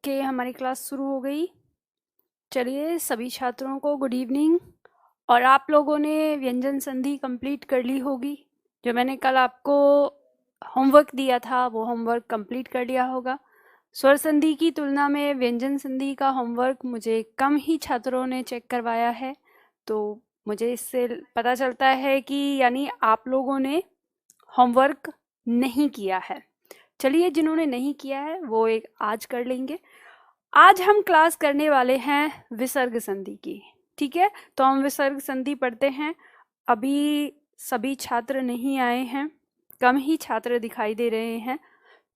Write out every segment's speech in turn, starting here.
Okay, हमारी class शुरू हो गई। चलिए, सभी छात्रों को गुड इवनिंग। और आप लोगों ने व्यंजन संधि कंप्लीट कर ली होगी। जो मैंने कल आपको होमवर्क दिया था वो होमवर्क कंप्लीट कर लिया होगा। स्वर संधि की तुलना में व्यंजन संधि का होमवर्क मुझे कम ही छात्रों ने चेक करवाया है, तो मुझे इससे पता चलता है कि यानी आप लोगों ने होमवर्क नहीं किया है। चलिए, जिन्होंने नहीं किया है वो एक आज कर लेंगे। आज हम क्लास करने वाले हैं विसर्ग संधि की। ठीक है, तो हम विसर्ग संधि पढ़ते हैं। अभी सभी छात्र नहीं आए हैं, कम ही छात्र दिखाई दे रहे हैं,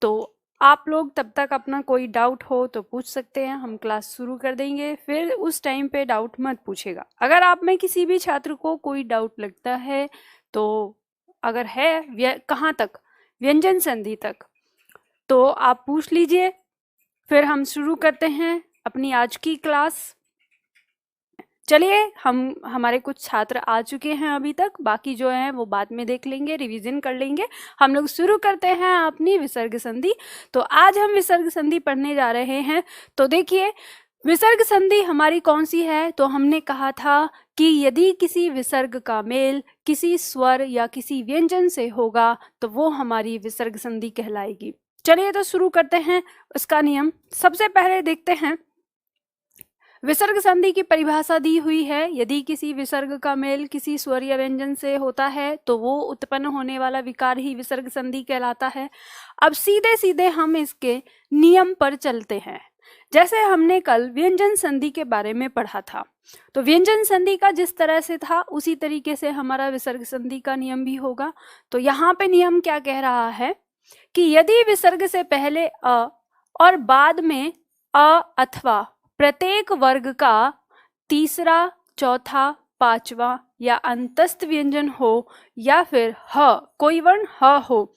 तो आप लोग तब तक अपना कोई डाउट हो तो पूछ सकते हैं। हम क्लास शुरू कर देंगे, फिर उस टाइम पे डाउट मत पूछेगा। अगर आप में किसी भी छात्र को कोई डाउट लगता है तो अगर है कहाँ तक, व्यंजन संधि तक, तो आप पूछ लीजिए। फिर हम शुरू करते हैं अपनी आज की क्लास। चलिए, हमारे कुछ छात्र आ चुके हैं अभी तक, बाकी जो हैं वो बाद में देख लेंगे, रिवीजन कर लेंगे। हम लोग शुरू करते हैं अपनी विसर्ग संधि। तो आज हम विसर्ग संधि पढ़ने जा रहे हैं। तो देखिए, विसर्ग संधि हमारी कौन सी है। तो हमने कहा था कि यदि किसी विसर्ग का मेल किसी स्वर या किसी व्यंजन से होगा तो वो हमारी विसर्ग संधि कहलाएगी। चलिए, तो शुरू करते हैं उसका नियम। सबसे पहले देखते हैं विसर्ग संधि की परिभाषा दी हुई है। यदि किसी विसर्ग का मेल किसी स्वर या व्यंजन से होता है तो वो उत्पन्न होने वाला विकार ही विसर्ग संधि कहलाता है। अब सीधे सीधे हम इसके नियम पर चलते हैं। जैसे हमने कल व्यंजन संधि के बारे में पढ़ा था, तो व्यंजन संधि का जिस तरह से था उसी तरीके से हमारा विसर्ग संधि का नियम भी होगा। तो यहाँ पे नियम क्या कह रहा है कि यदि विसर्ग से पहले अ और बाद में अ अथवा प्रत्येक वर्ग का तीसरा, चौथा, पांचवा या अंतस्थ व्यंजन हो या फिर ह कोई वर्ण ह हो,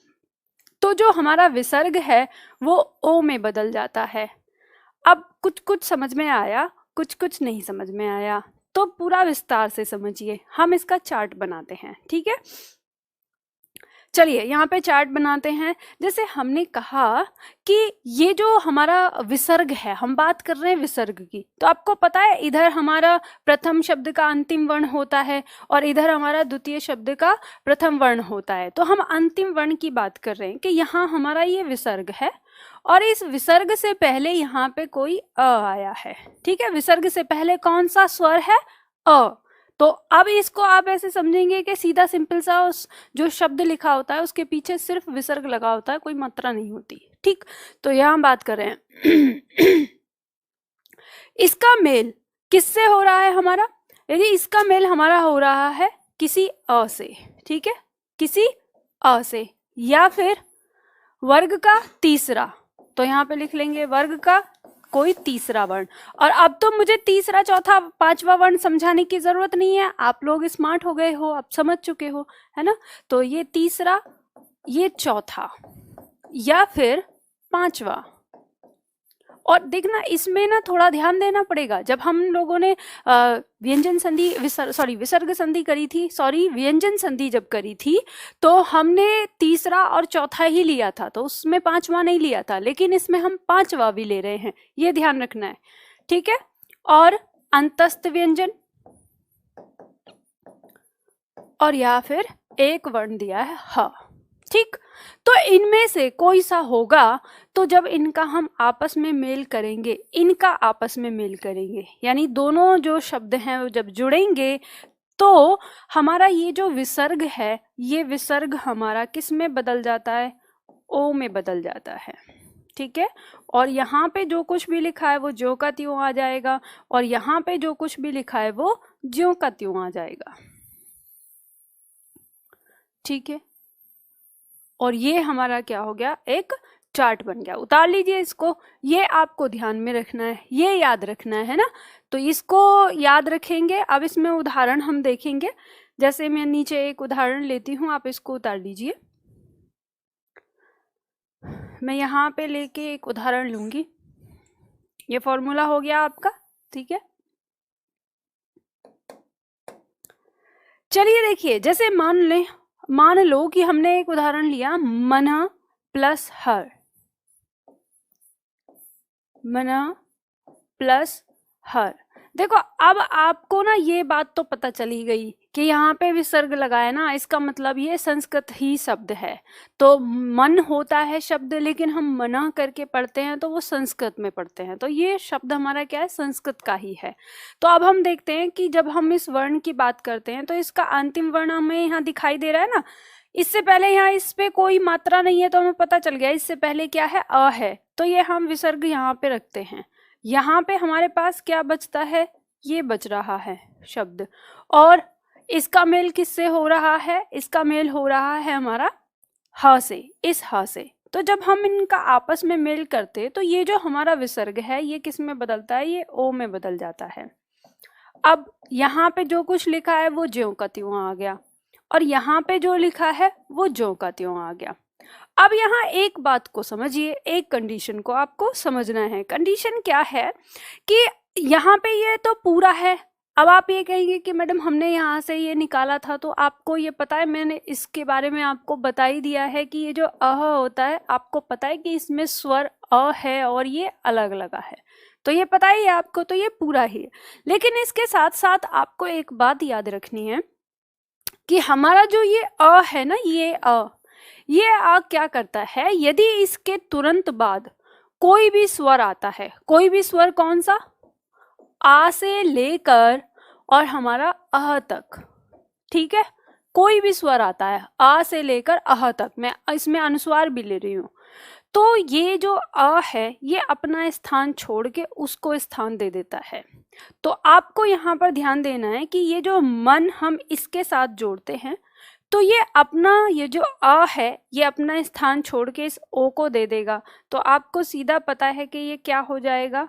तो जो हमारा विसर्ग है वो ओ में बदल जाता है। अब कुछ कुछ समझ में आया, कुछ कुछ नहीं समझ में आया, तो पूरा विस्तार से समझिए। हम इसका चार्ट बनाते हैं, ठीक है। चलिए, यहाँ पे चार्ट बनाते हैं। जैसे हमने कहा कि ये जो हमारा विसर्ग है, हम बात कर रहे हैं विसर्ग की, तो आपको पता है इधर हमारा प्रथम शब्द का अंतिम वर्ण होता है और इधर हमारा द्वितीय शब्द का प्रथम वर्ण होता है। तो हम अंतिम वर्ण की बात कर रहे हैं कि यहाँ हमारा ये विसर्ग है और इस विसर्ग से पहले यहाँ पे कोई अ आया है। ठीक है, विसर्ग से पहले कौन सा स्वर है? अ। तो अब इसको आप ऐसे समझेंगे कि सीधा सिंपल सा उस जो शब्द लिखा होता है उसके पीछे सिर्फ विसर्ग लगा होता है, कोई मात्रा नहीं होती। ठीक, तो यहाँ बात कर रहे हैं इसका मेल किससे हो रहा है हमारा? यदि इसका मेल हमारा हो रहा है किसी अ से, ठीक है, किसी अ से, या फिर वर्ग का तीसरा, तो यहाँ पे लिख लेंगे वर्ग का कोई तीसरा वर्ण। और अब तो मुझे तीसरा, चौथा, पांचवा वर्ण समझाने की जरूरत नहीं है, आप लोग स्मार्ट हो गए हो, आप समझ चुके हो, है ना। तो ये तीसरा, ये चौथा या फिर पांचवा। और देखना, इसमें ना थोड़ा ध्यान देना पड़ेगा। जब हम लोगों ने व्यंजन संधि विसर्ग संधि करी थी, व्यंजन संधि जब करी थी, तो हमने तीसरा और चौथा ही लिया था, तो उसमें पांचवा नहीं लिया था, लेकिन इसमें हम पांचवा भी ले रहे हैं, ये ध्यान रखना है, ठीक है। और अंतस्थ व्यंजन, और या फिर एक वर्ण दिया है ह, ठीक। तो इनमें से कोई सा होगा, तो जब इनका हम आपस में मेल करेंगे, इनका आपस में मेल करेंगे, यानी दोनों जो शब्द हैं वो जब जुड़ेंगे, तो हमारा ये जो विसर्ग है, ये विसर्ग हमारा किस में बदल जाता है? ओ में बदल जाता है, ठीक है। और यहाँ पे जो कुछ भी लिखा है वो ज्यों का त्यों आ जाएगा, और यहाँ पे जो कुछ भी लिखा है वो ज्यों का त्यों आ जाएगा, ठीक है। और ये हमारा क्या हो गया? एक चार्ट बन गया। उतार लीजिए इसको, ये आपको ध्यान में रखना है, ये याद रखना है ना। तो इसको याद रखेंगे। अब इसमें उदाहरण हम देखेंगे। जैसे मैं नीचे एक उदाहरण लेती हूँ, आप इसको उतार लीजिए। मैं यहाँ पे लेके एक उदाहरण लूंगी। ये फॉर्मूला हो गया आपका, ठीक है। चलिए देखिए, जैसे मान लो कि हमने एक उदाहरण लिया, मन प्लस हर, मन प्लस हर। देखो अब आपको ना ये बात तो पता चली गई कि यहाँ पे विसर्ग लगाया ना, इसका मतलब ये संस्कृत ही शब्द है। तो मन होता है शब्द, लेकिन हम मना करके पढ़ते हैं तो वो संस्कृत में पढ़ते हैं, तो ये शब्द हमारा क्या है, संस्कृत का ही है। तो अब हम देखते हैं कि जब हम इस वर्ण की बात करते हैं तो इसका अंतिम वर्ण हमें यहाँ दिखाई दे रहा है ना। इससे पहले यहाँ इस पे कोई मात्रा नहीं है तो हमें पता चल गया इससे पहले क्या है, अ है, तो ये हम विसर्ग यहाँ पे रखते हैं। यहाँ पे हमारे पास क्या बचता है, ये बच रहा है शब्द, और इसका मेल किससे हो रहा है, इसका मेल हो रहा है हमारा ह से, इस ह से। तो जब हम इनका आपस में मेल करते तो ये जो हमारा विसर्ग है ये किस में बदलता है, ये ओ में बदल जाता है। अब यहाँ पे जो कुछ लिखा है वो ज्यों का त्यों आ गया, और यहाँ पे जो लिखा है वो ज्यों का त्यों आ गया। अब यहाँ एक बात को समझिए, एक कंडीशन को आपको समझना है। कंडीशन क्या है कि यहाँ पे ये तो पूरा है। अब आप ये कहेंगे कि मैडम हमने यहाँ से ये निकाला था, तो आपको ये पता है, मैंने इसके बारे में आपको बता ही दिया है कि ये जो अह होता है, आपको पता है कि इसमें स्वर अ है और ये अलग लगा है, तो ये पता ही है आपको, तो ये पूरा ही है। लेकिन इसके साथ साथ आपको एक बात याद रखनी है कि हमारा जो ये अ है ना, ये आ क्या करता है, यदि इसके तुरंत बाद कोई भी स्वर आता है, कोई भी स्वर कौन सा, आ से लेकर और हमारा अह तक, ठीक है, कोई भी स्वर आता है आ से लेकर अह तक, मैं इसमें अनुस्वार भी ले रही हूँ, तो ये जो अ है ये अपना स्थान छोड़ के उसको स्थान दे देता है। तो आपको यहाँ पर ध्यान देना है कि ये जो मन हम इसके साथ जोड़ते हैं, तो ये अपना, ये जो अ है ये अपना स्थान छोड़ के इस ओ को दे देगा, तो आपको सीधा पता है कि ये क्या हो जाएगा,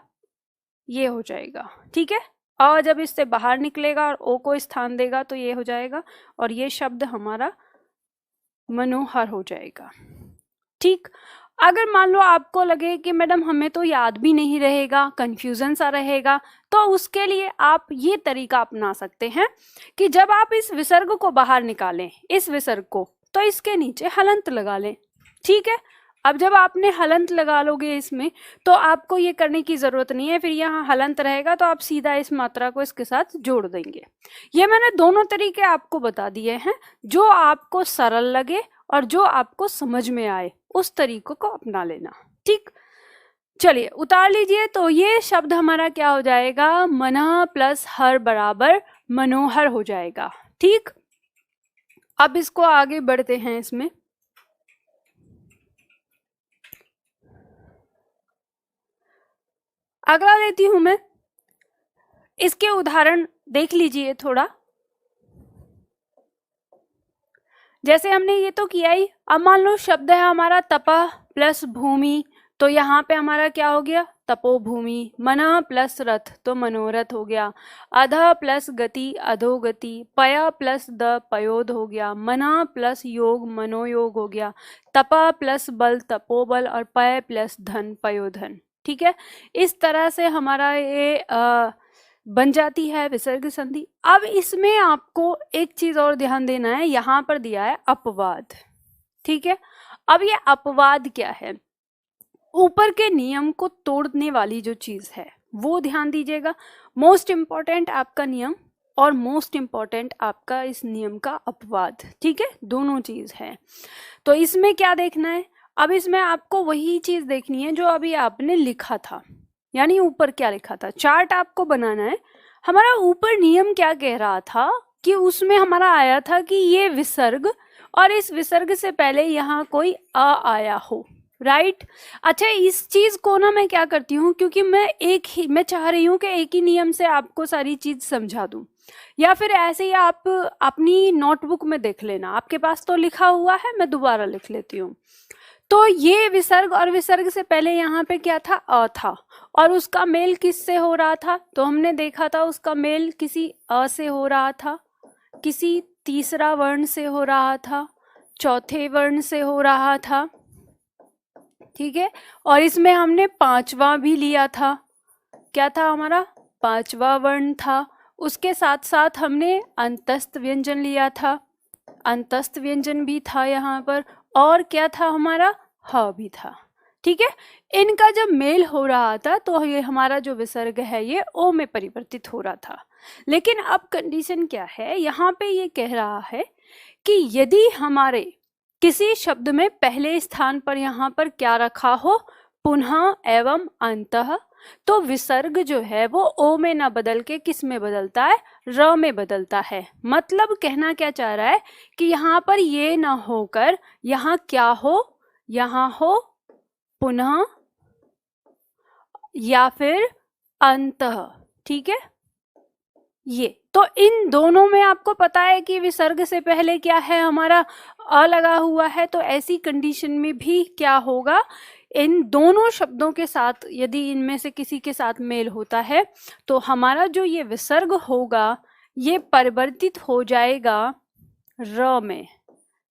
ये हो जाएगा, ठीक है। अ जब इससे बाहर निकलेगा और ओ को स्थान देगा तो ये हो जाएगा, और ये शब्द हमारा मनोहर हो जाएगा, ठीक। अगर मान लो आपको लगे कि मैडम हमें तो याद भी नहीं रहेगा, कंफ्यूजन सा रहेगा, तो उसके लिए आप ये तरीका अपना सकते हैं कि जब आप इस विसर्ग को बाहर निकालें, इस विसर्ग को, तो इसके नीचे हलंत लगा लें, ठीक है। अब जब आपने हलंत लगा लोगे इसमें, तो आपको ये करने की जरूरत नहीं है, फिर यहाँ हलंत रहेगा तो आप सीधा इस मात्रा को इसके साथ जोड़ देंगे। ये मैंने दोनों तरीके आपको बता दिए हैं, जो आपको सरल लगे और जो आपको समझ में आए उस तरीकों को अपना लेना, ठीक। चलिए उतार लीजिए, तो ये शब्द हमारा क्या हो जाएगा, मनः प्लस हर बराबर मनोहर हो जाएगा, ठीक। अब इसको आगे बढ़ते हैं, इसमें अगला लेती हूं मैं, इसके उदाहरण देख लीजिए थोड़ा। जैसे हमने ये तो किया ही, अब मान लो शब्द है हमारा तपः प्लस भूमि, तो यहाँ पे हमारा क्या हो गया, तपोभूमि। मनः प्लस रथ तो मनोरथ हो गया। अधः प्लस गति अधोगति। पय प्लस द पयोद हो गया। मनः प्लस योग मनोयोग हो गया। तपः प्लस बल तपोबल, और पय प्लस धन पयोधन, ठीक है। इस तरह से हमारा ये बन जाती है विसर्ग संधि। अब इसमें आपको एक चीज और ध्यान देना है, यहाँ पर दिया है अपवाद, ठीक है। अब ये अपवाद क्या है, ऊपर के नियम को तोड़ने वाली जो चीज है वो ध्यान दीजिएगा। मोस्ट इंपॉर्टेंट आपका नियम और मोस्ट इंपॉर्टेंट आपका इस नियम का अपवाद, ठीक है, दोनों चीज है। तो इसमें क्या देखना है, अब इसमें आपको वही चीज देखनी है जो अभी आपने लिखा था, यानी ऊपर क्या लिखा था, चार्ट आपको बनाना है। हमारा ऊपर नियम क्या कह रहा था कि उसमें हमारा आया था कि ये विसर्ग, और इस विसर्ग से पहले यहाँ कोई अ आया हो, राइट। अच्छा, इस चीज को ना मैं क्या करती हूँ, क्योंकि मैं चाह रही हूँ कि एक ही नियम से आपको सारी चीज समझा दूं, या फिर ऐसे ही आप अपनी नोटबुक में देख लेना, आपके पास तो लिखा हुआ है, मैं दोबारा लिख लेती हूँ। तो ये विसर्ग, और विसर्ग से पहले यहाँ पे क्या था, अ था, और उसका मेल किससे हो रहा था, तो हमने देखा था उसका मेल किसी अ से हो रहा था, किसी तीसरा वर्ण से हो रहा था, चौथे वर्ण से हो रहा था, ठीक है। और इसमें हमने पांचवा भी लिया था, क्या था हमारा, पांचवा वर्ण था। उसके साथ साथ हमने अंतस्थ व्यंजन लिया था, अंतस्थ व्यंजन भी था यहाँ पर, और क्या था हमारा, ह भी था, ठीक है। इनका जब मेल हो रहा था तो ये हमारा जो विसर्ग है ये ओ में परिवर्तित हो रहा था। लेकिन अब कंडीशन क्या है, यहाँ पे ये कह रहा है कि यदि हमारे किसी शब्द में पहले स्थान पर यहाँ पर क्या रखा हो, पुनः एवं अंतः, तो विसर्ग जो है वो ओ में ना बदल के किस में बदलता है, र में बदलता है। मतलब कहना क्या चाह रहा है कि यहाँ पर ये ना होकर यहाँ क्या हो, यहाँ हो पुनः या फिर अंतः। ठीक है, ये तो इन दोनों में आपको पता है कि विसर्ग से पहले क्या है, हमारा अ लगा हुआ है। तो ऐसी कंडीशन में भी क्या होगा, इन दोनों शब्दों के साथ यदि इनमें से किसी के साथ मेल होता है तो हमारा जो ये विसर्ग होगा ये परिवर्तित हो जाएगा र में।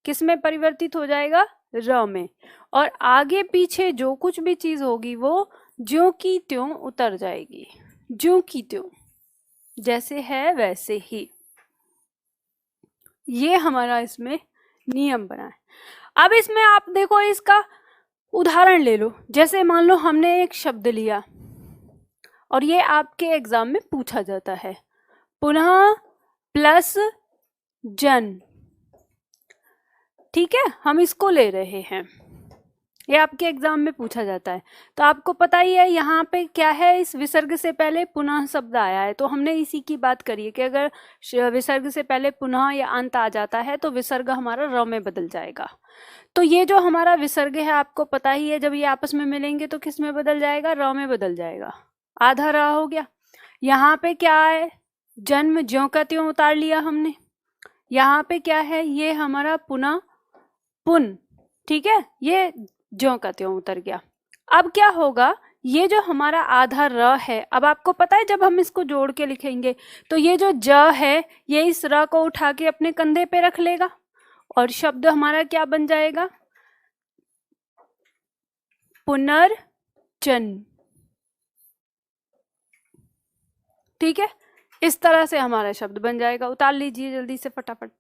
किस में परिवर्तित हो जाएगा, र में। और आगे पीछे जो कुछ भी चीज होगी वो ज्यों की त्यों उतर जाएगी, ज्यों की त्यों, जैसे है वैसे ही। ये हमारा इसमें नियम बना है। अब इसमें आप देखो, इसका उदाहरण ले लो। जैसे मान लो हमने एक शब्द लिया और ये आपके एग्जाम में पूछा जाता है, पुनः प्लस जन। ठीक है, हम इसको ले रहे हैं, ये आपके एग्जाम में पूछा जाता है। तो आपको पता ही है यहाँ पे क्या है, इस विसर्ग से पहले पुनः शब्द आया है। तो हमने इसी की बात करी है कि अगर विसर्ग से पहले पुनः या अंत आ जाता है तो विसर्ग हमारा र में बदल जाएगा। तो ये जो हमारा विसर्ग है आपको पता ही है, जब ये आपस में मिलेंगे तो किस में बदल जाएगा, र में बदल जाएगा। आधा र हो गया। यहाँ पे क्या है, जन्म ज्यों का त्यों उतार लिया हमने। यहाँ पे क्या है, ये हमारा पुनः पुन। ठीक है, ये ज्यों का त्यों उतर गया। अब क्या होगा, ये जो हमारा आधा र है, अब आपको पता है जब हम इसको जोड़ के लिखेंगे तो ये जो ज है ये इस र को उठा के अपने कंधे पे रख लेगा और शब्द हमारा क्या बन जाएगा, पुनर्जन्म। ठीक है, इस तरह से हमारा शब्द बन जाएगा। उतार लीजिए जल्दी से फटाफट।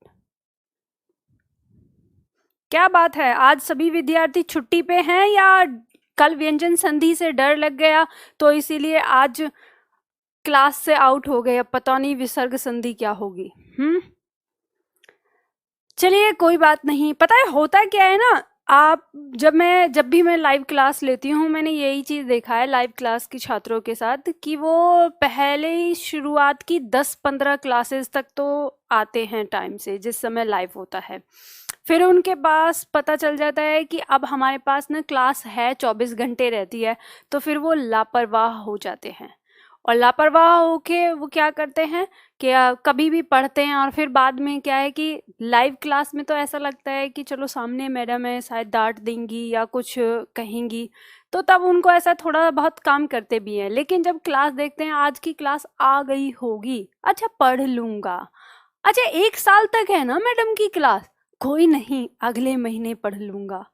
क्या बात है, आज सभी विद्यार्थी छुट्टी पे हैं या कल व्यंजन संधि से डर लग गया तो इसीलिए आज क्लास से आउट हो गए? अब पता नहीं विसर्ग संधि क्या होगी। चलिए कोई बात नहीं। पता है होता क्या है ना, आप जब भी मैं लाइव क्लास लेती हूँ, मैंने यही चीज़ देखा है लाइव क्लास की छात्रों के साथ कि वो पहले ही शुरुआत की 10-15 क्लासेस तक तो आते हैं टाइम से, जिस समय लाइव होता है। फिर उनके पास पता चल जाता है कि अब हमारे पास ना क्लास है 24 घंटे रहती है, तो फिर वो लापरवाह हो जाते हैं। और लापरवाह होके वो क्या करते हैं कि कभी भी पढ़ते हैं और फिर बाद में क्या है कि लाइव क्लास में तो ऐसा लगता है कि चलो सामने मैडम है, शायद डांट देंगी या कुछ कहेंगी, तो तब उनको ऐसा थोड़ा बहुत काम करते भी हैं। लेकिन जब क्लास देखते हैं, आज की क्लास आ गई होगी, अच्छा पढ़ लूंगा, अच्छा 1 साल तक है ना मैडम की क्लास, कोई नहीं अगले महीने पढ़ लूंगा,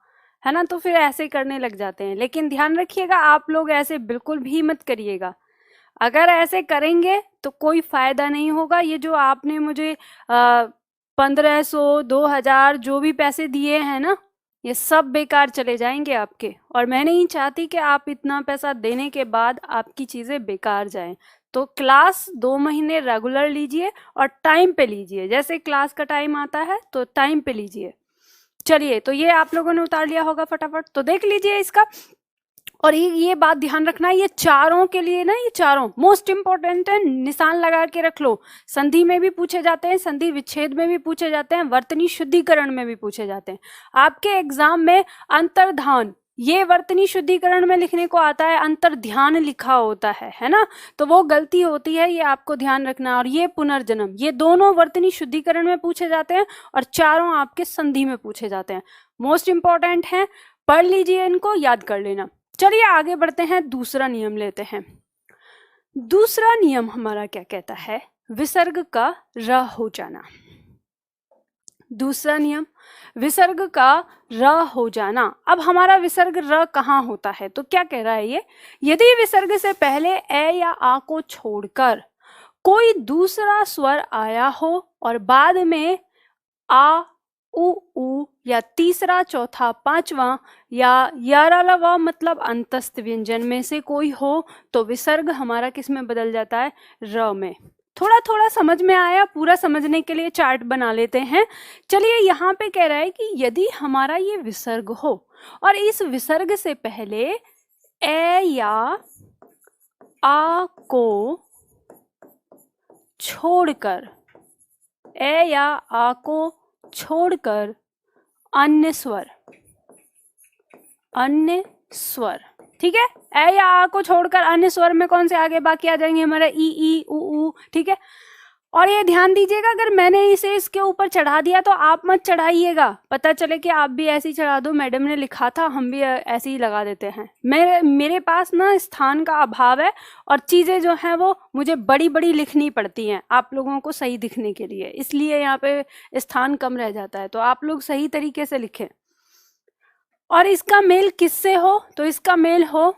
है ना। तो फिर ऐसे करने लग जाते हैं। लेकिन ध्यान रखिएगा, आप लोग ऐसे बिल्कुल भी मत करिएगा। अगर ऐसे करेंगे तो कोई फायदा नहीं होगा। ये जो आपने मुझे 1500 2000 जो भी पैसे दिए हैं ना, ये सब बेकार चले जाएंगे आपके। और मैं नहीं चाहती कि आप इतना पैसा देने के बाद आपकी चीजें बेकार जाएं। तो क्लास 2 महीने रेगुलर लीजिए और टाइम पे लीजिए। जैसे क्लास का टाइम आता है तो टाइम पे लीजिए। चलिए, तो ये आप लोगों ने उतार लिया होगा फटाफट, तो देख लीजिए इसका। और ये बात ध्यान रखना, ये चारों के लिए ना, ये चारों मोस्ट इंपॉर्टेंट है, निशान लगा के रख लो। संधि में भी पूछे जाते हैं, संधि विच्छेद में भी पूछे जाते हैं, वर्तनी शुद्धिकरण में भी पूछे जाते हैं। आपके एग्जाम में अंतर्धान, ये वर्तनी शुद्धिकरण में लिखने को आता है, अंतर्ध्यान लिखा होता है ना, तो वो गलती होती है, ये आपको ध्यान रखना। और ये पुनर्जन्म, ये दोनों वर्तनी शुद्धिकरण में पूछे जाते हैं और चारों आपके संधि में पूछे जाते हैं। मोस्ट इंपॉर्टेंट है, पढ़ लीजिए इनको, याद कर लेना। चलिए आगे बढ़ते हैं, दूसरा नियम लेते हैं। दूसरा नियम हमारा क्या कहता है, विसर्ग का र हो जाना। दूसरा नियम, विसर्ग का र हो जाना। अब हमारा विसर्ग र कहाँ होता है, तो क्या कह रहा है ये, यदि विसर्ग से पहले ए या आ को छोड़कर कोई दूसरा स्वर आया हो और बाद में आ उ ऊ, या तीसरा, चौथा, पांचवा, या 11वां मतलब अंतस्थ व्यंजन में से कोई हो तो विसर्ग हमारा किस में बदल जाता है? र में। थोड़ा थोड़ा समझ में आया? पूरा समझने के लिए चार्ट बना लेते हैं। चलिए, यहाँ पे कह रहा है कि यदि हमारा ये विसर्ग हो और इस विसर्ग से पहले ए या आ को छोड़कर, ए या आ को छोड़कर अन्य स्वर, अन्य स्वर, ठीक है, ए या आ को छोड़कर अन्य स्वर में कौन से आगे बाकी आ जाएंगे? हमारा ई ऊ, ठीक है। और ये ध्यान दीजिएगा, अगर मैंने इसे इसके ऊपर चढ़ा दिया तो आप मत चढ़ाइएगा, पता चले कि आप भी ऐसे ही चढ़ा दो, मैडम ने लिखा था हम भी ऐसे ही लगा देते हैं। मेरे पास ना स्थान का अभाव है और चीजें जो हैं वो मुझे बड़ी बड़ी लिखनी पड़ती हैं आप लोगों को सही दिखने के लिए, इसलिए यहाँ पे स्थान कम रह जाता है, तो आप लोग सही तरीके से लिखें। और इसका मेल किससे हो? तो इसका मेल हो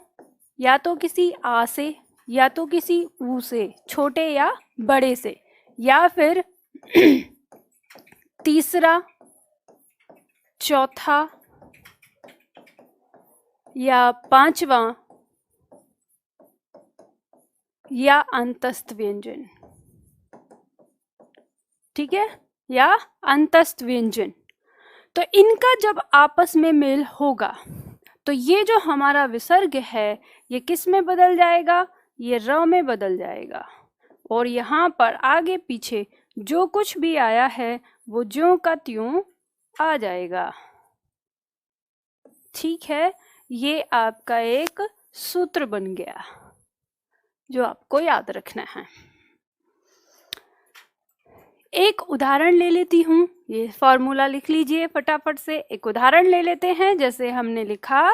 या तो किसी आ से, या तो किसी ऊ से, छोटे या बड़े से, या फिर तीसरा, चौथा या पांचवा या अंतस्थ व्यंजन, ठीक है, या अंतस्थ व्यंजन। तो इनका जब आपस में मेल होगा तो ये जो हमारा विसर्ग है ये किस में बदल जाएगा? ये र में बदल जाएगा। और यहाँ पर आगे पीछे जो कुछ भी आया है वो ज्यों का त्यों आ जाएगा, ठीक है। ये आपका एक सूत्र बन गया जो आपको याद रखना है। एक उदाहरण ले लेती हूँ, ये फॉर्मूला लिख लीजिए फटाफट से। एक उदाहरण ले लेते हैं, जैसे हमने लिखा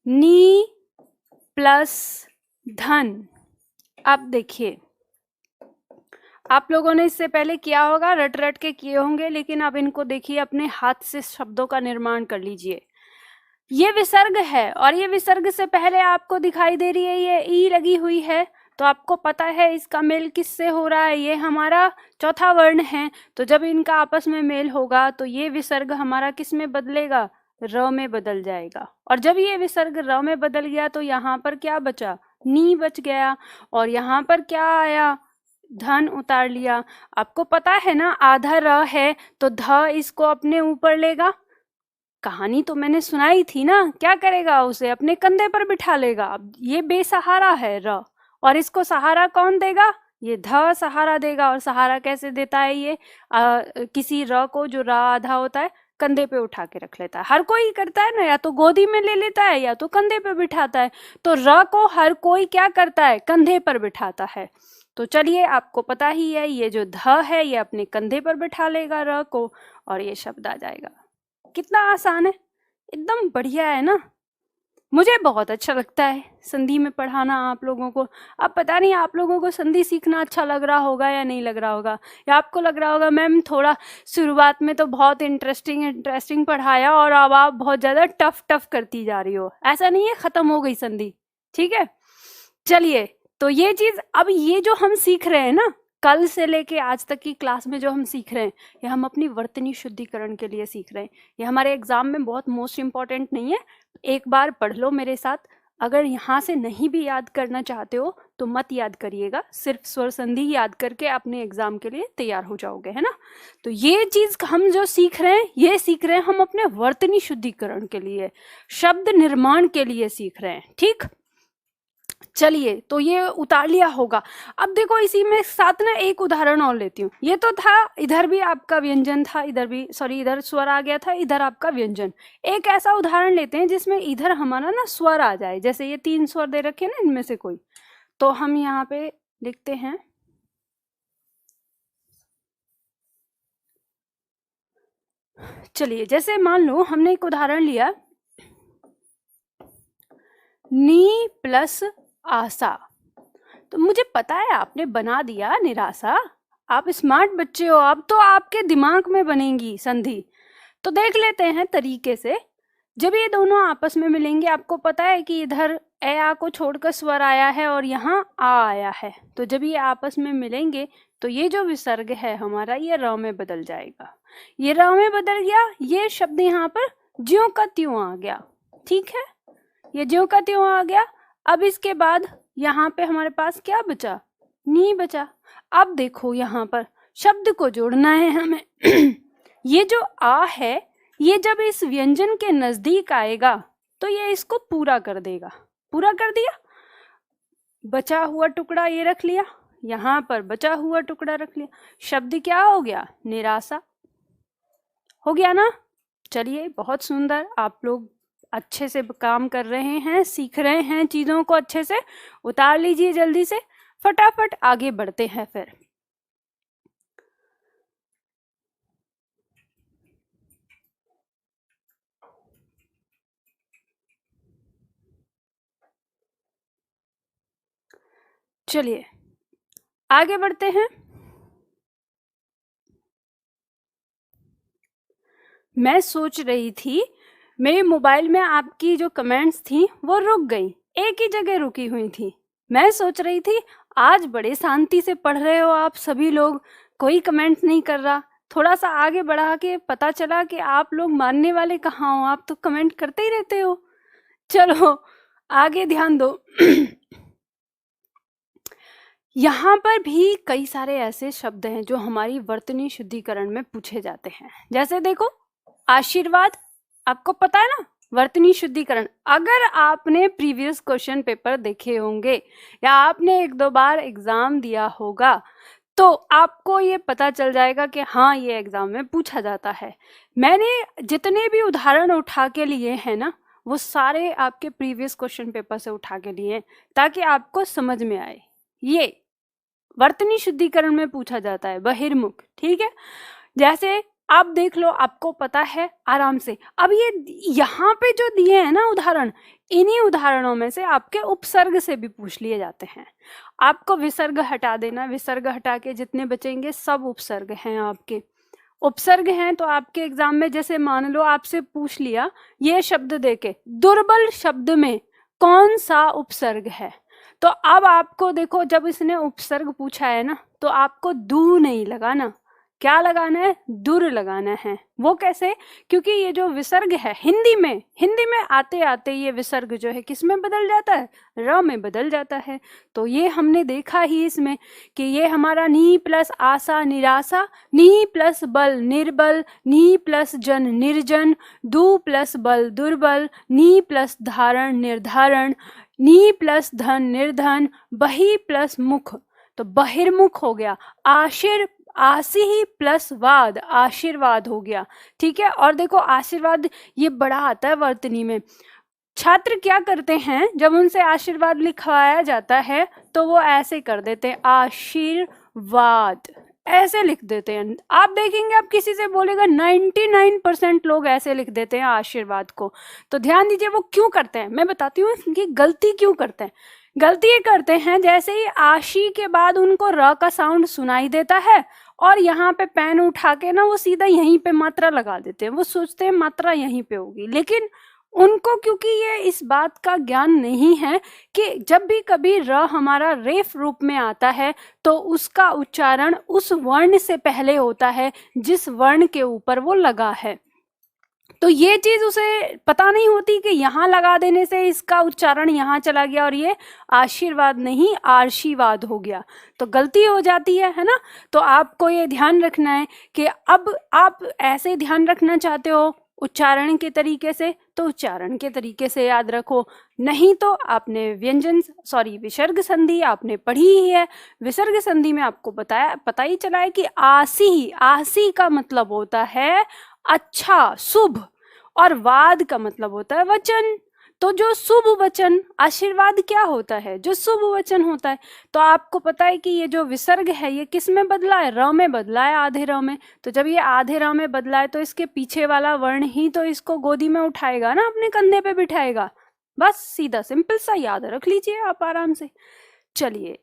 नी प्लस धन। अब देखिए, आप लोगों ने इससे पहले किया होगा, रट रट के किए होंगे, लेकिन अब इनको देखिए, अपने हाथ से शब्दों का निर्माण कर लीजिए। ये विसर्ग है और ये विसर्ग से पहले आपको दिखाई दे रही है ये ई लगी हुई है, तो आपको पता है इसका मेल किससे हो रहा है? ये हमारा चौथा वर्ण है। तो जब इनका आपस में मेल होगा तो ये विसर्ग हमारा किस में बदलेगा? र में बदल जाएगा। और जब ये विसर्ग र में बदल गया तो यहाँ पर क्या बचा? नी बच गया। और यहाँ पर क्या आया? धन उतार लिया। आपको पता है ना, आधा र है तो ध इसको अपने ऊपर लेगा। कहानी तो मैंने सुनाई थी ना, क्या करेगा? उसे अपने कंधे पर बिठा लेगा। अब ये बेसहारा है र, और इसको सहारा कौन देगा? ये ध सहारा देगा। और सहारा कैसे देता है ये? किसी र को, जो र आधा होता है, कंधे पे उठा के रख लेता है। हर कोई करता है ना, या तो गोदी में ले लेता है या तो कंधे पे बिठाता है। तो र को हर कोई क्या करता है? कंधे पर बिठाता है। तो चलिए, आपको पता ही है, ये जो ध है ये अपने कंधे पर बिठा लेगा र को, और ये शब्द आ जाएगा। कितना आसान है, एकदम बढ़िया है ना। मुझे बहुत अच्छा लगता है संधि में पढ़ाना आप लोगों को। अब पता नहीं आप लोगों को संधि सीखना अच्छा लग रहा होगा या नहीं लग रहा होगा, या आपको लग रहा होगा मैम थोड़ा शुरुआत में तो बहुत इंटरेस्टिंग पढ़ाया और अब आप बहुत ज़्यादा टफ करती जा रही हो। ऐसा नहीं है, ख़त्म हो गई संधि, ठीक है। चलिए, तो ये चीज़, अब ये जो हम सीख रहे हैं ना, कल से लेके आज तक की क्लास में जो हम सीख रहे हैं, ये हम अपनी वर्तनी शुद्धिकरण के लिए सीख रहे हैं। ये हमारे एग्जाम में बहुत मोस्ट इम्पॉर्टेंट नहीं है। एक बार पढ़ लो मेरे साथ। अगर यहाँ से नहीं भी याद करना चाहते हो तो मत याद करिएगा, सिर्फ स्वर संधि याद करके अपने एग्जाम के लिए तैयार हो जाओगे, है ना। तो ये चीज हम जो सीख रहे हैं, ये सीख रहे हैं हम अपने वर्तनी शुद्धिकरण के लिए, शब्द निर्माण के लिए सीख रहे हैं, ठीक। चलिए, तो ये उतार लिया होगा। अब देखो, इसी में साथ ना एक उदाहरण और लेती हूँ। ये तो था, इधर भी आपका व्यंजन था, इधर भी, सॉरी, इधर स्वर आ गया था, इधर आपका व्यंजन। एक ऐसा उदाहरण लेते हैं जिसमें इधर हमारा ना स्वर आ जाए। जैसे ये 3 स्वर दे रखे हैं ना, इनमें से कोई, तो हम यहाँ पे लिखते हैं चलिए, जैसे मान लो हमने एक उदाहरण लिया, नी प्लस आशा। तो मुझे पता है आपने बना दिया निराशा, आप स्मार्ट बच्चे हो, अब तो आपके दिमाग में बनेगी संधि। तो देख लेते हैं तरीके से। जब ये दोनों आपस में मिलेंगे, आपको पता है कि इधर ए आ को छोड़कर स्वर आया है और यहाँ आ आया है, तो जब ये आपस में मिलेंगे तो ये जो विसर्ग है हमारा ये र में बदल जाएगा। ये र में बदल गया, ये शब्द यहाँ पर ज्यों का त्यों आ गया। ठीक है, ये ज्यों का त्यों आ गया। अब इसके बाद यहाँ पे हमारे पास क्या बचा, नी बचा। अब देखो यहाँ पर शब्द को जोड़ना है हमें। ये जो आ है ये जब इस व्यंजन के नजदीक आएगा तो ये इसको पूरा कर देगा। पूरा कर दिया, बचा हुआ टुकड़ा ये रख लिया, यहाँ पर बचा हुआ टुकड़ा रख लिया, शब्द क्या हो गया, निराशा हो गया ना। चलिए बहुत सुंदर, आप लोग अच्छे से काम कर रहे हैं, सीख रहे हैं चीजों को अच्छे से। उतार लीजिए जल्दी से, फटाफट आगे बढ़ते हैं फिर। चलिए आगे बढ़ते हैं। मैं सोच रही थी, मेरे मोबाइल में आपकी जो कमेंट्स थी वो रुक गई, एक ही जगह रुकी हुई थी। मैं सोच रही थी आज बड़े शांति से पढ़ रहे हो आप सभी लोग, कोई कमेंट नहीं कर रहा। थोड़ा सा आगे बढ़ा के पता चला कि आप लोग मानने वाले कहाँ हो, आप तो कमेंट करते ही रहते हो। चलो आगे ध्यान दो। यहाँ पर भी कई सारे ऐसे शब्द हैं जो हमारी वर्तनी शुद्धिकरण में पूछे जाते हैं। जैसे देखो आशीर्वाद, आपको पता है ना वर्तनी शुद्धिकरण। अगर आपने प्रीवियस क्वेश्चन पेपर देखे होंगे या आपने एक दो बार एग्जाम दिया होगा तो आपको ये पता चल जाएगा कि हाँ ये एग्जाम में पूछा जाता है। मैंने जितने भी उदाहरण उठा के लिए हैं ना वो सारे आपके प्रीवियस क्वेश्चन पेपर से उठा के लिए हैं ताकि आपको समझ में आए। ये वर्तनी शुद्धिकरण में पूछा जाता है, बहिर्मुख। ठीक है, जैसे आप देख लो, आपको पता है आराम से। अब ये यहाँ पे जो दिए हैं ना उदाहरण, इन्हीं उदाहरणों में से आपके उपसर्ग से भी पूछ लिए जाते हैं। आपको विसर्ग हटा देना, विसर्ग हटा के जितने बचेंगे सब उपसर्ग हैं आपके। उपसर्ग हैं तो आपके एग्जाम में जैसे मान लो आपसे पूछ लिया ये शब्द देके, दुर्बल शब्द में कौन सा उपसर्ग है, तो अब आपको देखो जब इसने उपसर्ग पूछा है ना तो आपको दू नहीं लगाना, क्या लगाना है, दुर लगाना है। वो कैसे, क्योंकि ये जो विसर्ग है हिंदी में आते आते ये विसर्ग जो है किस में बदल जाता है, र में बदल जाता है। तो ये हमने देखा ही इसमें कि ये हमारा नी प्लस आशा निराशा, नी प्लस बल निर्बल, नी प्लस जन निर्जन, दू प्लस बल दुर्बल, नी प्लस धारण निर्धारण, नी प्लस धन निर्धन, बही प्लस मुख तो बहिर्मुख हो गया। आशी ही प्लस वाद आशीर्वाद हो गया। ठीक है, और देखो आशीर्वाद ये बड़ा आता है वर्तनी में। छात्र क्या करते हैं जब उनसे आशीर्वाद लिखवाया जाता है तो वो ऐसे कर देते हैं, आशीर्वाद ऐसे लिख देते हैं। आप देखेंगे आप किसी से बोलेगा 99% लोग ऐसे लिख देते हैं आशीर्वाद को। तो ध्यान दीजिए वो क्यों करते हैं, मैं बताती हूँ इनकी गलती क्यों करते हैं। गलती ये करते हैं जैसे ही आशी के बाद उनको र का साउंड सुनाई देता है और यहाँ पे पेन उठा के ना वो सीधा यहीं पे मात्रा लगा देते हैं। वो सोचते हैं मात्रा यहीं पे होगी, लेकिन उनको क्योंकि ये इस बात का ज्ञान नहीं है कि जब भी कभी र हमारा रेफ रूप में आता है तो उसका उच्चारण उस वर्ण से पहले होता है जिस वर्ण के ऊपर वो लगा है। तो ये चीज उसे पता नहीं होती कि यहाँ लगा देने से इसका उच्चारण यहाँ चला गया और ये आशीर्वाद नहीं आशीर्वाद हो गया, तो गलती हो जाती है ना। तो आपको ये ध्यान रखना है कि अब आप ऐसे ध्यान रखना चाहते हो उच्चारण के तरीके से तो उच्चारण के तरीके से याद रखो, नहीं तो आपने विसर्ग संधि आपने पढ़ी ही है। विसर्ग संधि में आपको पता ही चला है कि आसी का मतलब होता है अच्छा शुभ और वाद का मतलब होता है वचन। तो जो शुभ वचन आशीर्वाद क्या होता है, जो शुभ वचन होता है। तो आपको पता है कि ये जो विसर्ग है ये किस में बदला है, र में बदला है, आधे र में। तो जब ये आधे र में बदला है तो इसके पीछे वाला वर्ण ही तो इसको गोदी में उठाएगा ना, अपने कंधे पे बिठाएगा। बस सीधा सिंपल सा याद रख लीजिए आप आराम से। चलिए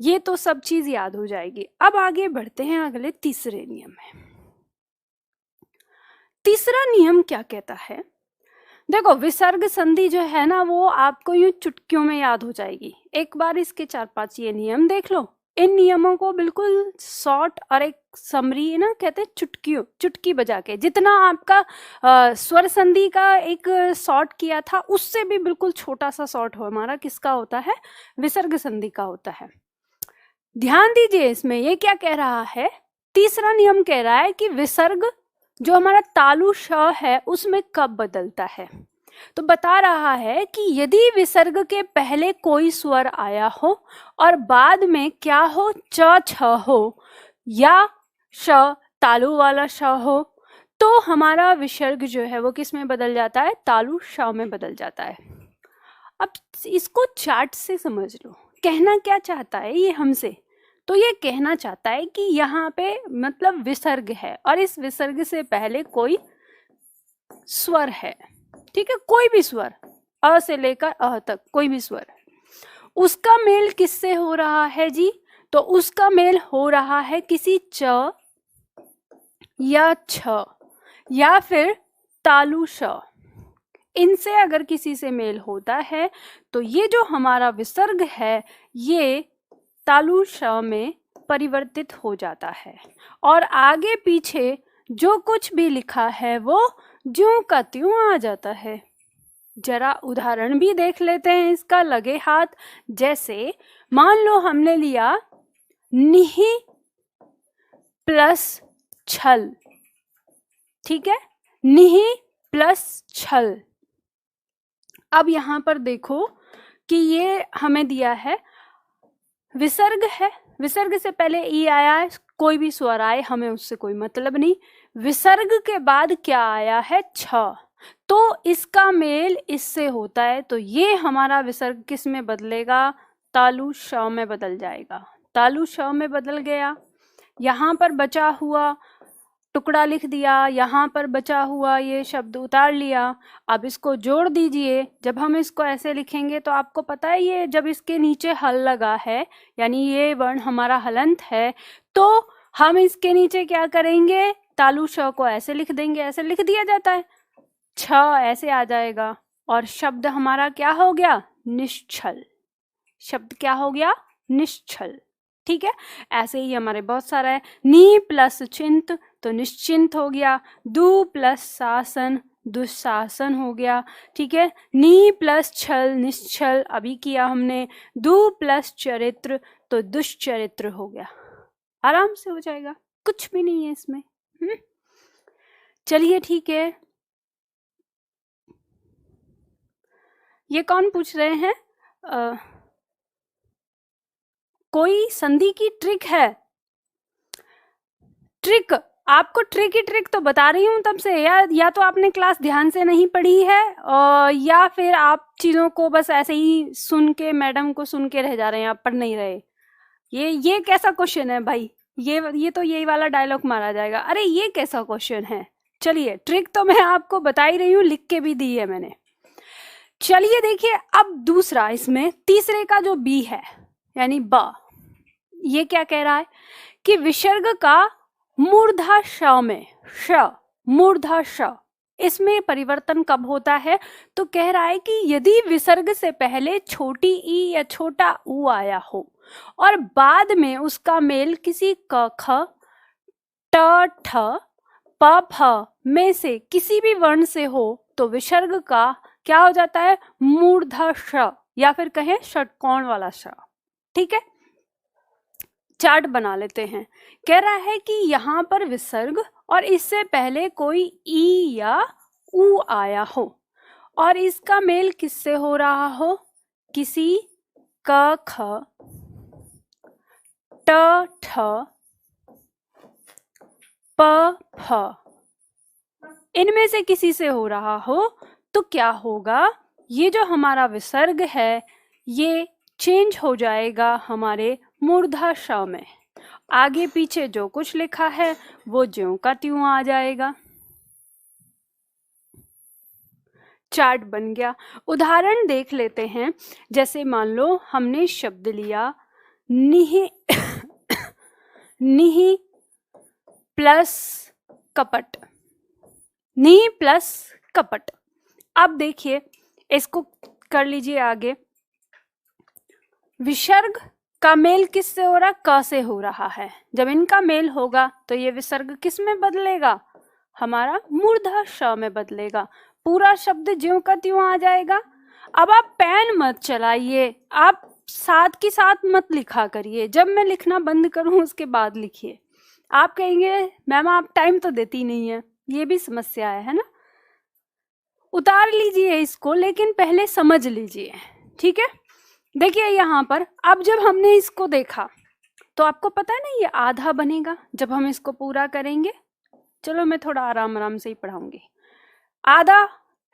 ये तो सब चीज याद हो जाएगी। अब आगे बढ़ते हैं अगले तीसरे नियम में। तीसरा नियम क्या कहता है, देखो विसर्ग संधि जो है ना वो आपको यूं चुटकियों में याद हो जाएगी। एक बार इसके 4-5 ये नियम देख लो, इन नियमों को बिल्कुल शॉर्ट और एक समरी ना कहते हैं चुटकी बजा के, जितना आपका स्वर संधि का एक शॉर्ट किया था उससे भी बिल्कुल छोटा सा शॉर्ट हो हमारा किसका होता है, विसर्ग संधि का होता है। ध्यान दीजिए इसमें ये क्या कह रहा है, तीसरा नियम कह रहा है कि विसर्ग जो हमारा तालु श है उसमें कब बदलता है। तो बता रहा है कि यदि विसर्ग के पहले कोई स्वर आया हो और बाद में क्या हो, च छ हो या श तालु वाला श हो, तो हमारा विसर्ग जो है वो किस में बदल जाता है, तालु श में बदल जाता है। अब इसको चार्ट से समझ लो, कहना क्या चाहता है ये हमसे, तो ये कहना चाहता है कि यहाँ पे मतलब विसर्ग है और इस विसर्ग से पहले कोई स्वर है, ठीक है, कोई भी स्वर, अ से लेकर अ तक कोई भी स्वर, उसका मेल किससे हो रहा है जी, तो उसका मेल हो रहा है किसी च या छ या फिर तालु श, इनसे अगर किसी से मेल होता है तो ये जो हमारा विसर्ग है ये तालु श में परिवर्तित हो जाता है और आगे पीछे जो कुछ भी लिखा है वो ज्यों का त्यों आ जाता है। जरा उदाहरण भी देख लेते हैं इसका लगे हाथ। जैसे मान लो हमने लिया निहि प्लस छल, ठीक है, निहि प्लस छल। अब यहां पर देखो कि ये हमें दिया है विसर्ग है, विसर्ग से पहले ई आया है, कोई भी स्वर आए हमें उससे कोई मतलब नहीं। विसर्ग के बाद क्या आया है, छ, तो इसका मेल इससे होता है, तो ये हमारा विसर्ग किस में बदलेगा, तालु श में बदल जाएगा। तालु श में बदल गया, यहाँ पर बचा हुआ टुकड़ा लिख दिया, यहाँ पर बचा हुआ ये शब्द उतार लिया। अब इसको जोड़ दीजिए, जब हम इसको ऐसे लिखेंगे तो आपको पता है ये जब इसके नीचे हल लगा है यानी ये वर्ण हमारा हलंत है, तो हम इसके नीचे क्या करेंगे, तालु श को ऐसे लिख देंगे, ऐसे लिख दिया जाता है, छ ऐसे आ जाएगा और शब्द हमारा क्या हो गया, निश्चल। शब्द क्या हो गया, निश्चल, ठीक है। ऐसे ही हमारे बहुत सारा है, नी प्लस चिंत तो निश्चिंत हो गया, दु प्लस शासन दुशासन हो गया, ठीक है। नी प्लस छल निश्चल अभी किया हमने, दु प्लस चरित्र तो दुष्चरित्र हो गया। आराम से हो जाएगा, कुछ भी नहीं है इसमें। चलिए ठीक है, ये कौन पूछ रहे हैं, कोई संधि की ट्रिक है। ट्रिक, आपको ट्रिक ही ट्रिक तो बता रही हूँ तब से, या तो आपने क्लास ध्यान से नहीं पढ़ी है या फिर आप चीज़ों को बस ऐसे ही सुन के मैडम को सुन के रह जा रहे हैं, आप पढ़ नहीं रहे। ये कैसा क्वेश्चन है भाई, ये तो यही वाला डायलॉग मारा जाएगा, अरे ये कैसा क्वेश्चन है। चलिए ट्रिक तो मैं आपको बता ही रही हूँ, लिख के भी दी है मैंने। चलिए देखिए अब दूसरा, इसमें तीसरे का जो बी है यानी ब, ये क्या कह रहा है कि विसर्ग का मूर्धा श में, श मूर्धा श, इसमें परिवर्तन कब होता है, तो कह रहा है कि यदि विसर्ग से पहले छोटी ई या छोटा ऊ आया हो और बाद में उसका मेल किसी क ख ट ठ प फ में से किसी भी वर्ण से हो तो विसर्ग का क्या हो जाता है, मूर्धा श या फिर कहें षटकोण वाला श, ठीक है। चार्ट बना लेते हैं। कह रहा है कि यहाँ पर विसर्ग और इससे पहले कोई ई या ऊ आया हो और इसका मेल किससे हो रहा हो, किसी क ख ट ठ प फ इनमें से किसी से हो रहा हो, तो क्या होगा, ये जो हमारा विसर्ग है ये चेंज हो जाएगा हमारे मूर्धा श में। आगे पीछे जो कुछ लिखा है वो ज्यों का त्यों आ जाएगा। चार्ट बन गया। उदाहरण देख लेते हैं, जैसे मान लो हमने शब्द लिया निहि निहि प्लस कपट, निहि प्लस कपट। अब देखिए इसको कर लीजिए आगे, विसर्ग का मेल किससे हो रहा है? क से हो रहा है। जब इनका मेल होगा तो ये विसर्ग किस में बदलेगा? हमारा मूर्धा श में बदलेगा। पूरा शब्द ज्यों का त्यों आ जाएगा। अब आप पेन मत चलाइए, आप साथ की साथ मत लिखा करिए। जब मैं लिखना बंद करूं उसके बाद लिखिए। आप कहेंगे मैम आप टाइम तो देती नहीं है, ये भी समस्या है ना। उतार लीजिए इसको, लेकिन पहले समझ लीजिए, ठीक है। देखिए यहाँ पर अब जब हमने इसको देखा तो आपको पता है ना ये आधा बनेगा जब हम इसको पूरा करेंगे। चलो मैं थोड़ा आराम आराम से ही पढ़ाऊंगी। आधा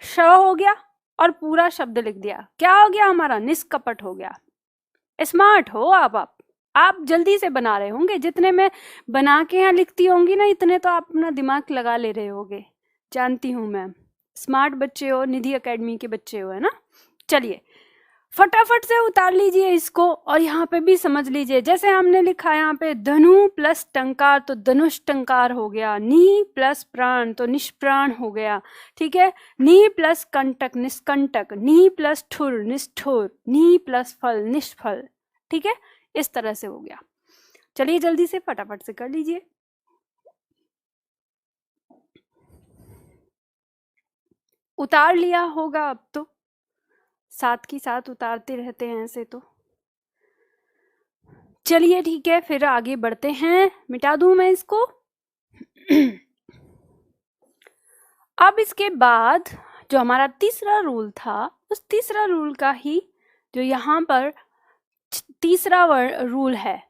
श हो गया और पूरा शब्द लिख दिया। क्या हो गया हमारा? निष्कपट हो गया। स्मार्ट हो आप जल्दी से बना रहे होंगे। जितने मैं बना के यहाँ लिखती होंगी ना, इतने तो आप अपना दिमाग लगा ले रहे होगे, जानती हूँ मैं। स्मार्ट बच्चे हो, निधि एकेडमी के बच्चे हो, है ना। चलिए फटाफट से उतार लीजिए इसको और यहाँ पे भी समझ लीजिए। जैसे हमने लिखा यहाँ पे धनु प्लस टंकार तो धनुष टंकार हो गया। नी प्लस प्राण तो निष्प्राण हो गया, ठीक है। नी प्लस कंटक निष्कंटक। नी प्लस ठुर निष्ठुर। नी प्लस फल निष्फल, ठीक है। इस तरह से हो गया। चलिए जल्दी से फटाफट से कर लीजिए। उतार लिया होगा अब तो, साथ की साथ उतारते रहते हैं ऐसे तो। चलिए ठीक है, फिर आगे बढ़ते हैं। मिटा दूं मैं इसको। अब इसके बाद जो हमारा तीसरा रूल था, उस तीसरा रूल का ही जो यहाँ पर तीसरा रूल है,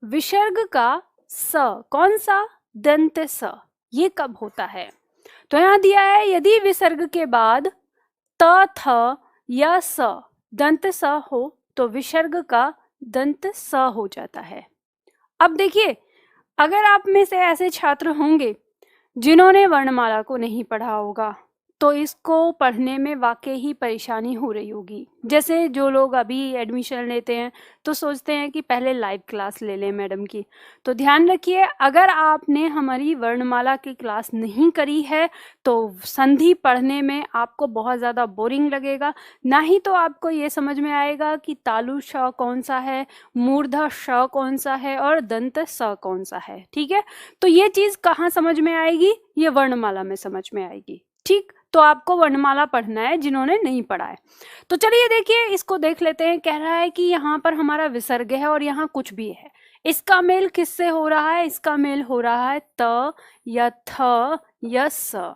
विसर्ग का स, कौन सा? दंत स। ये कब होता है? तो यहाँ दिया है यदि विसर्ग के बाद त, थ या स दंत स हो तो विसर्ग का दंत स हो जाता है। अब देखिए, अगर आप में से ऐसे छात्र होंगे जिन्होंने वर्णमाला को नहीं पढ़ा होगा तो इसको पढ़ने में वाकई ही परेशानी हो रही होगी। जैसे जो लोग अभी एडमिशन लेते हैं तो सोचते हैं कि पहले लाइव क्लास ले लें मैडम की। तो ध्यान रखिए, अगर आपने हमारी वर्णमाला की क्लास नहीं करी है तो संधि पढ़ने में आपको बहुत ज़्यादा बोरिंग लगेगा। ना ही तो आपको ये समझ में आएगा कि तालु श कौन सा है, मूर्धा श कौन सा है और दंत स कौन सा है, ठीक है। तो ये चीज़ कहाँ समझ में आएगी? ये वर्णमाला में समझ में आएगी, ठीक। तो आपको वर्णमाला पढ़ना है जिन्होंने नहीं पढ़ा है। तो चलिए देखिए, इसको देख लेते हैं। कह रहा है कि यहाँ पर हमारा विसर्ग है और यहाँ कुछ भी है। इसका मेल किससे हो रहा है? इसका मेल हो रहा है त या थ या स।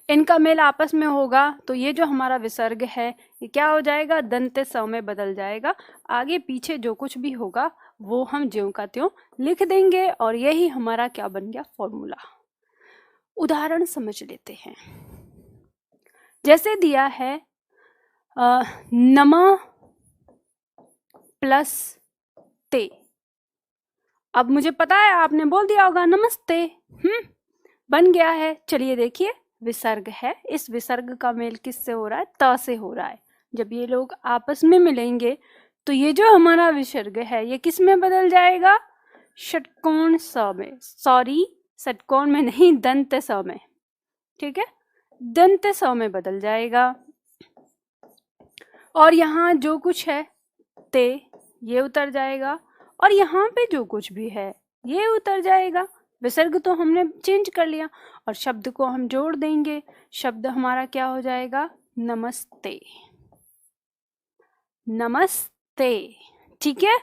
इनका मेल आपस में होगा तो ये जो हमारा विसर्ग है ये क्या हो जाएगा? दंत स में बदल जाएगा। आगे पीछे जो कुछ भी होगा वो हम ज्यों का त्यों लिख देंगे और यही हमारा क्या बन गया? फॉर्मूला। उदाहरण समझ लेते हैं। जैसे दिया है नमः प्लस ते। अब मुझे पता है आपने बोल दिया होगा नमस्ते, बन गया है। चलिए देखिए, विसर्ग है, इस विसर्ग का मेल किससे हो रहा है? त से हो रहा है। जब ये लोग आपस में मिलेंगे तो ये जो हमारा विसर्ग है ये किस में बदल जाएगा? षटकोण स में। सॉरी, षटकोण में नहीं, दंत स में, ठीक है। दंत स में बदल जाएगा। और यहाँ जो कुछ है ते, ये उतर जाएगा और यहाँ पे जो कुछ भी है ये उतर जाएगा। विसर्ग तो हमने चेंज कर लिया और शब्द को हम जोड़ देंगे। शब्द हमारा क्या हो जाएगा? नमस्ते। नमस्ते, ठीक है।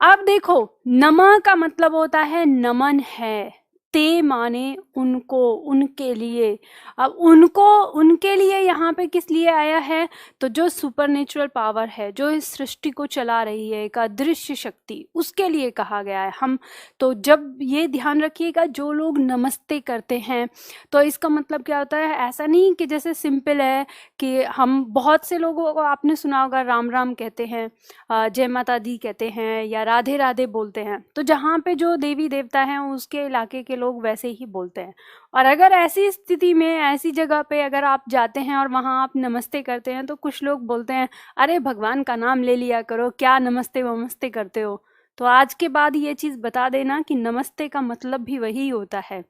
अब देखो, नमः का मतलब होता है नमन है। ते माने उनको, उनके लिए। अब उनको, उनके लिए यहाँ पे किस लिए आया है? तो जो सुपरनेचुरल पावर है, जो इस सृष्टि को चला रही है, एक अदृश्य शक्ति, उसके लिए कहा गया है। हम तो जब ये ध्यान रखिएगा, जो लोग नमस्ते करते हैं तो इसका मतलब क्या होता है? ऐसा नहीं कि जैसे सिंपल है कि हम, बहुत से लोगों को आपने सुना होगा राम राम कहते हैं, जय माता दी कहते हैं या राधे राधे बोलते हैं। तो जहाँ पे जो देवी देवता हैं उसके इलाके के लोग वैसे ही बोलते हैं। और अगर ऐसी स्थिति में, ऐसी जगह पे अगर आप जाते हैं और वहाँ आप नमस्ते करते हैं तो कुछ लोग बोलते हैं अरे भगवान का नाम ले लिया करो, क्या नमस्ते वमस्ते करते हो। तो आज के बाद ये चीज़ बता देना कि नमस्ते का मतलब भी वही होता है।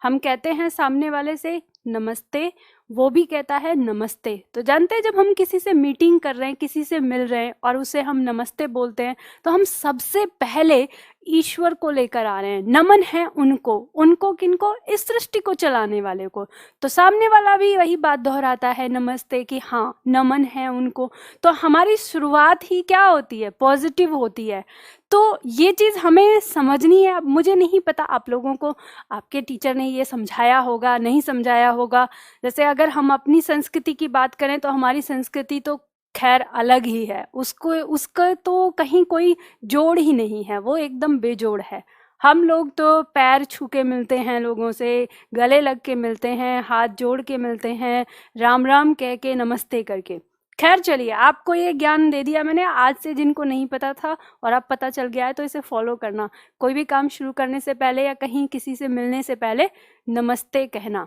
हम कहते हैं सामने वाले से नमस्ते, वो भी कहता है नमस्ते। तो जानते हैं जब हम किसी से मीटिंग कर रहे हैं, किसी से मिल रहे हैं और उसे हम नमस्ते बोलते हैं, तो हम सबसे पहले ईश्वर को लेकर आ रहे हैं, नमन है उनको। उनको किनको? इस सृष्टि को चलाने वाले को। तो सामने वाला भी वही बात दोहराता है नमस्ते की, हाँ नमन है उनको। तो हमारी शुरुआत ही क्या होती है? पॉजिटिव होती है। तो ये चीज़ हमें समझनी है। अब मुझे नहीं पता आप लोगों को आपके टीचर ने ये समझाया होगा, नहीं समझाया होगा। जैसे अगर हम अपनी संस्कृति की बात करें तो हमारी संस्कृति तो खैर अलग ही है, उसका तो कहीं कोई जोड़ ही नहीं है, वो एकदम बेजोड़ है। हम लोग तो पैर छू के मिलते हैं लोगों से, गले लग के मिलते हैं, हाथ जोड़ के मिलते हैं, राम राम कह के, नमस्ते करके। खैर चलिए, आपको ये ज्ञान दे दिया मैंने आज से, जिनको नहीं पता था और अब पता चल गया है तो इसे फॉलो करना। कोई भी काम शुरू करने से पहले या कहीं किसी से मिलने से पहले नमस्ते कहना।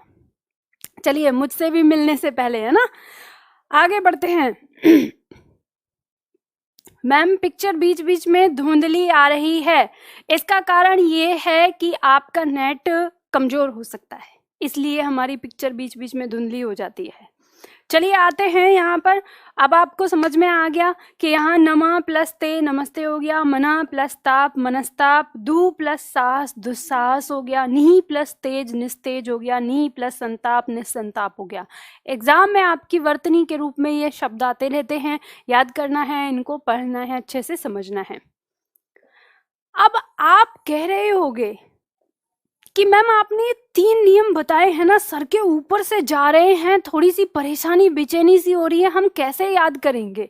चलिए, मुझसे भी मिलने से पहले, है ना। आगे बढ़ते हैं। मैम पिक्चर बीच बीच में धुंधली आ रही है, इसका कारण ये है कि आपका नेट कमजोर हो सकता है, इसलिए हमारी पिक्चर बीच बीच में धुंधली हो जाती है। चलिए आते हैं यहाँ पर। अब आपको समझ में आ गया कि यहाँ नमा प्लस ते नमस्ते हो गया, मना प्लस ताप मनस्ताप, दु प्लस साहस दुस्साहस हो गया, नी प्लस तेज निस्तेज हो गया, नी प्लस संताप निस्संताप हो गया। एग्जाम में आपकी वर्तनी के रूप में ये शब्द आते रहते हैं, याद करना है, इनको पढ़ना है, अच्छे से समझना है। अब आप कह रहे होगे कि मैम आपने 3 नियम बताए हैं ना, सर के ऊपर से जा रहे हैं, थोड़ी सी परेशानी बेचैनी सी हो रही है, हम कैसे याद करेंगे?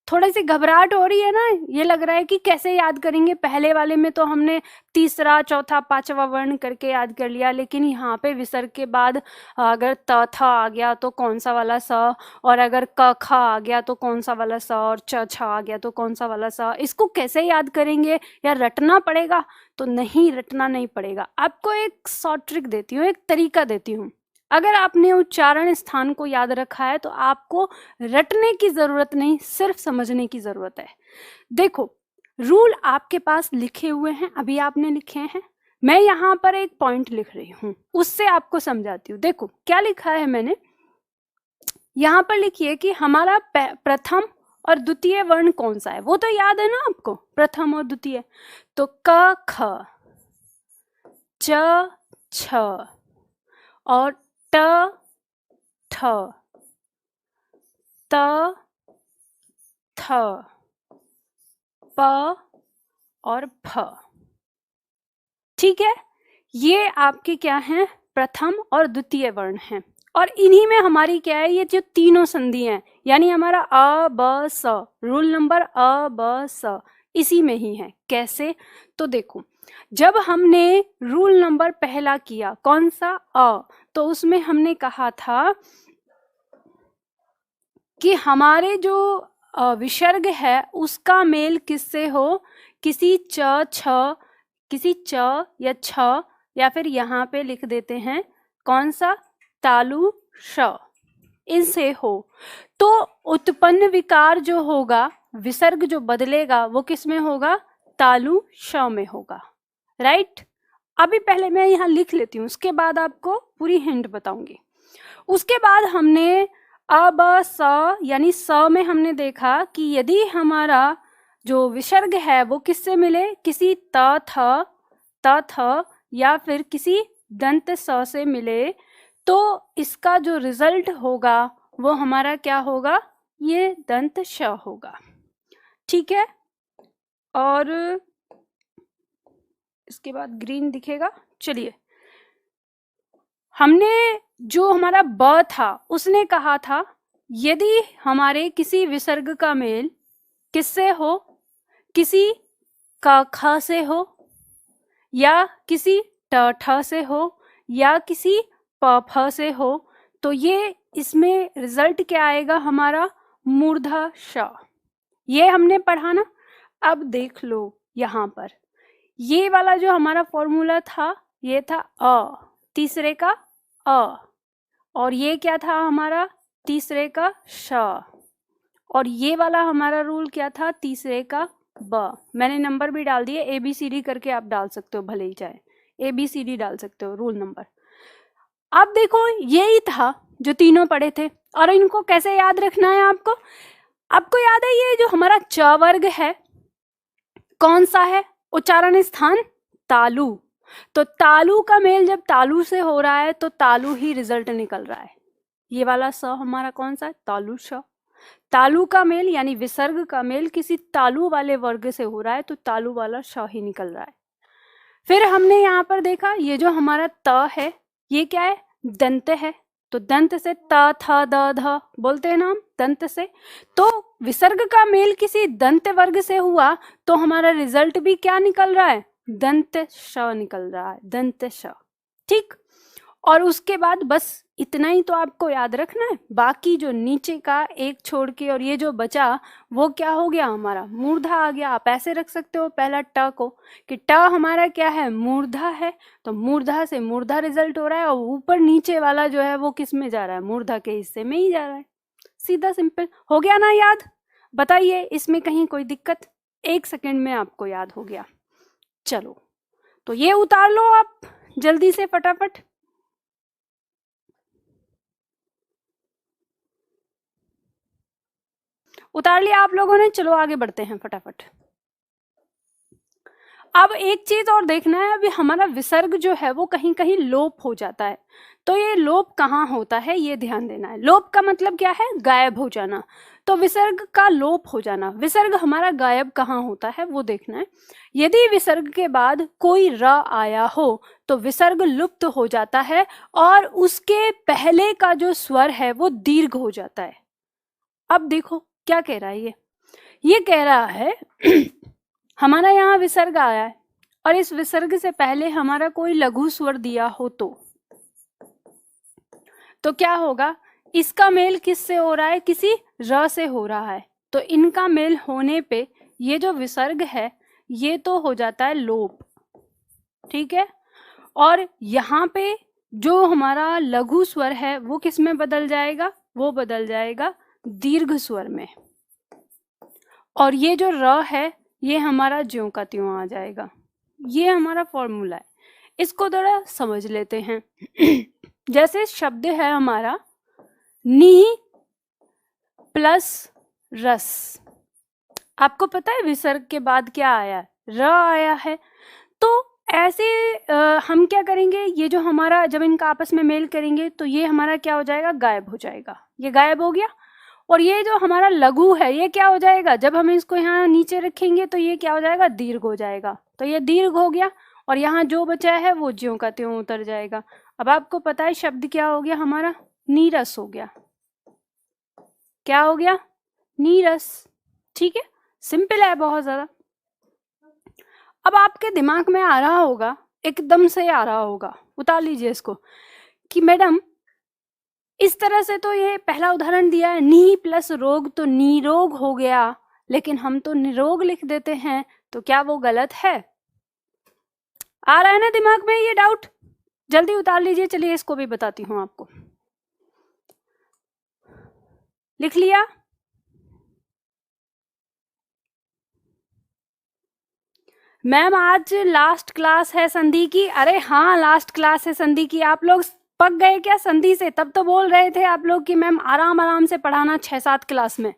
थोड़ी सी घबराहट हो रही है ना, ये लग रहा है कि कैसे याद करेंगे। पहले वाले में तो हमने तीसरा चौथा पांचवा वर्ण करके याद कर लिया, लेकिन यहाँ पे विसर्ग के बाद अगर त था आ गया तो कौन सा वाला स, और अगर क ख आ गया तो कौन सा वाला स, और च छ आ गया तो कौन सा वाला स, इसको कैसे याद करेंगे? या रटना पड़ेगा? तो नहीं, रटना नहीं पड़ेगा। आपको एक शॉर्ट ट्रिक देती हूँ, एक तरीका देती हूँ। अगर आपने उच्चारण स्थान को याद रखा है तो आपको रटने की जरूरत नहीं, सिर्फ समझने की जरूरत है। देखो, रूल आपके पास लिखे हुए हैं, अभी आपने लिखे हैं, मैं यहाँ पर एक पॉइंट लिख रही हूँ, उससे आपको समझाती हूँ। देखो क्या लिखा है मैंने यहाँ पर। लिखिए कि हमारा प्रथम और द्वितीय वर्ण कौन सा है, वो तो याद है ना आपको, प्रथम और द्वितीय। तो क ख च छ और ट ठ त थ प और फ। ठीक है, ये आपके क्या हैं? प्रथम और द्वितीय वर्ण हैं। और इन्हीं में हमारी क्या है, ये जो तीनों संधि हैं, यानी हमारा अ ब स, रूल नंबर अ ब स इसी में ही है। कैसे? तो देखो, जब हमने रूल नंबर पहला किया, कौन सा? अ, तो उसमें हमने कहा था कि हमारे जो विसर्ग है उसका मेल किससे हो? किसी च छ, किसी च या छ, या फिर यहाँ पे लिख देते हैं कौन सा? तालु श, इनसे हो। तो उत्पन्न विकार जो होगा, विसर्ग जो बदलेगा, वो किस में होगा? तालु श में होगा। राइट? अभी पहले मैं यहाँ लिख लेती हूँ, उसके बाद आपको पूरी हिंट बताऊंगी। उसके बाद हमने अ ब स यानी स में हमने देखा कि यदि हमारा जो विसर्ग है वो किससे मिले? किसी त थ या फिर किसी दंत स से मिले, तो इसका जो रिजल्ट होगा वो हमारा क्या होगा? ये दंत श होगा। ठीक है, और इसके बाद ग्रीन दिखेगा। चलिए, हमने जो हमारा ब था उसने कहा था यदि हमारे किसी विसर्ग का मेल किससे हो? किसी क ख से हो, या किसी ट ठ से हो, या किसी प फ से हो, तो ये इसमें रिजल्ट क्या आएगा हमारा? मूर्धा श। ये हमने पढ़ा ना। अब देख लो यहाँ पर, ये वाला जो हमारा फॉर्मूला था, ये था अ, तीसरे का अ, और ये क्या था हमारा? तीसरे का श, और ये वाला हमारा रूल क्या था? तीसरे का ब। मैंने नंबर भी डाल दिए, ABCD करके आप डाल सकते हो, भले ही चाहे ABCD डाल सकते हो रूल नंबर। अब देखो, यही था जो तीनों पढ़े थे। और इनको कैसे याद रखना है आपको? आपको याद है ये जो हमारा च वर्ग है कौन सा है? उच्चारण स्थान तालु। तो तालु का मेल जब तालु से हो रहा है तो तालु ही रिजल्ट निकल रहा है। ये वाला स हमारा कौन सा है? तालु श। तालु का मेल यानी विसर्ग का मेल किसी तालु वाले वर्ग से हो रहा है तो तालु वाला श ही निकल रहा है। फिर हमने यहाँ पर देखा ये जो हमारा त है ये क्या है? दंत है। तो दंत से त थ द ध बोलते हैं ना हम, दंत से। तो विसर्ग का मेल किसी दंत वर्ग से हुआ तो हमारा रिजल्ट भी क्या निकल रहा है? दंत श निकल रहा है, दंत श। ठीक। और उसके बाद बस इतना ही तो आपको याद रखना है। बाकी जो नीचे का एक छोड़ के और ये जो बचा वो क्या हो गया? हमारा मूर्धा आ गया। आप ऐसे रख सकते हो पहला ट को कि ट हमारा क्या है? मूर्धा है। तो मूर्धा से मूर्धा रिजल्ट हो रहा है और ऊपर नीचे वाला जो है वो किस में जा रहा है? मूर्धा के हिस्से में ही जा रहा है। सीधा सिंपल हो गया ना याद? बताइए इसमें कहीं कोई दिक्कत? 1 सेकंड में आपको याद हो गया। चलो तो ये उतार लो आप जल्दी से फटाफट। उतार लिया आप लोगों ने? चलो आगे बढ़ते हैं फटाफट। अब एक चीज और देखना है, अभी हमारा विसर्ग जो है वो कहीं कहीं लोप हो जाता है। तो ये लोप कहाँ होता है ये ध्यान देना है। लोप का मतलब क्या है? गायब हो जाना। तो विसर्ग का लोप हो जाना, विसर्ग हमारा गायब कहाँ होता है वो देखना है। यदि विसर्ग के बाद कोई र आया हो तो विसर्ग लुप्त हो जाता है और उसके पहले का जो स्वर है वो दीर्घ हो जाता है। अब देखो क्या कह रहा है ये कह रहा है हमारा यहाँ विसर्ग आया है और इस विसर्ग से पहले हमारा कोई लघु स्वर दिया हो तो क्या होगा? इसका मेल किससे हो रहा है? किसी र से हो रहा है। तो इनका मेल होने पे ये जो विसर्ग है ये तो हो जाता है लोप। ठीक है। और यहाँ पे जो हमारा लघु स्वर है वो किस में बदल जाएगा? वो बदल जाएगा दीर्घ स्वर में। और ये जो र है ये हमारा ज्यों का त्यों आ जाएगा। ये हमारा फॉर्मूला है, इसको थोड़ा समझ लेते हैं। जैसे शब्द है हमारा नी प्लस रस। आपको पता है विसर्ग के बाद क्या आया? र आया है। तो ऐसे हम क्या करेंगे? ये जो हमारा जब इनका आपस में मेल करेंगे तो ये हमारा क्या हो जाएगा? गायब हो जाएगा। ये गायब हो गया। और ये जो हमारा लघु है ये क्या हो जाएगा? जब हम इसको यहाँ नीचे रखेंगे तो ये क्या हो जाएगा? दीर्घ हो जाएगा। तो ये दीर्घ हो गया और यहाँ जो बचा है वो ज्यों का त्यों उतर जाएगा। अब आपको पता है शब्द क्या हो गया हमारा? नीरस हो गया। क्या हो गया? नीरस। ठीक है, सिंपल है बहुत ज्यादा। अब आपके दिमाग में आ रहा होगा, एकदम से आ रहा होगा, उतार लीजिए इसको, कि मैडम इस तरह से तो ये पहला उदाहरण दिया है नी प्लस रोग तो निरोग हो गया, लेकिन हम तो निरोग लिख देते हैं, तो क्या वो गलत है? आ रहा है ना दिमाग में ये डाउट? जल्दी उतार लीजिए। चलिए इसको भी बताती हूं आपको। लिख लिया? मैम आज लास्ट क्लास है संधि की। अरे हाँ लास्ट क्लास है संधि की। आप लोग पक गए क्या संधि से? तब तो बोल रहे थे आप लोग कि मैम आराम आराम से पढ़ाना 6-7 क्लास में।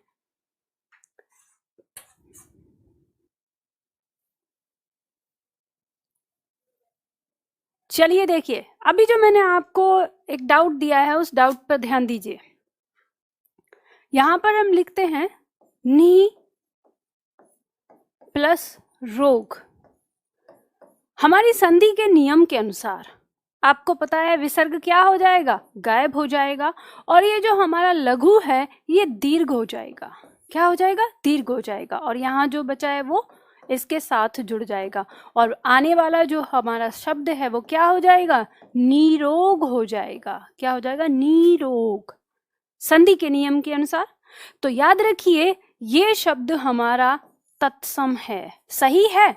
चलिए देखिए, अभी जो मैंने आपको एक डाउट दिया है उस डाउट पर ध्यान दीजिए। यहां पर हम लिखते हैं नी प्लस रोग। हमारी संधि के नियम के अनुसार आपको पता है विसर्ग क्या हो जाएगा? गायब हो जाएगा। और ये जो हमारा लघु है ये दीर्घ हो जाएगा। क्या हो जाएगा? दीर्घ हो जाएगा। और यहाँ जो बचा है वो इसके साथ जुड़ जाएगा और आने वाला जो हमारा शब्द है वो क्या हो जाएगा? निरोग हो जाएगा। क्या हो जाएगा? निरोग, संधि के नियम के अनुसार। तो याद रखिए ये शब्द हमारा तत्सम है, सही है,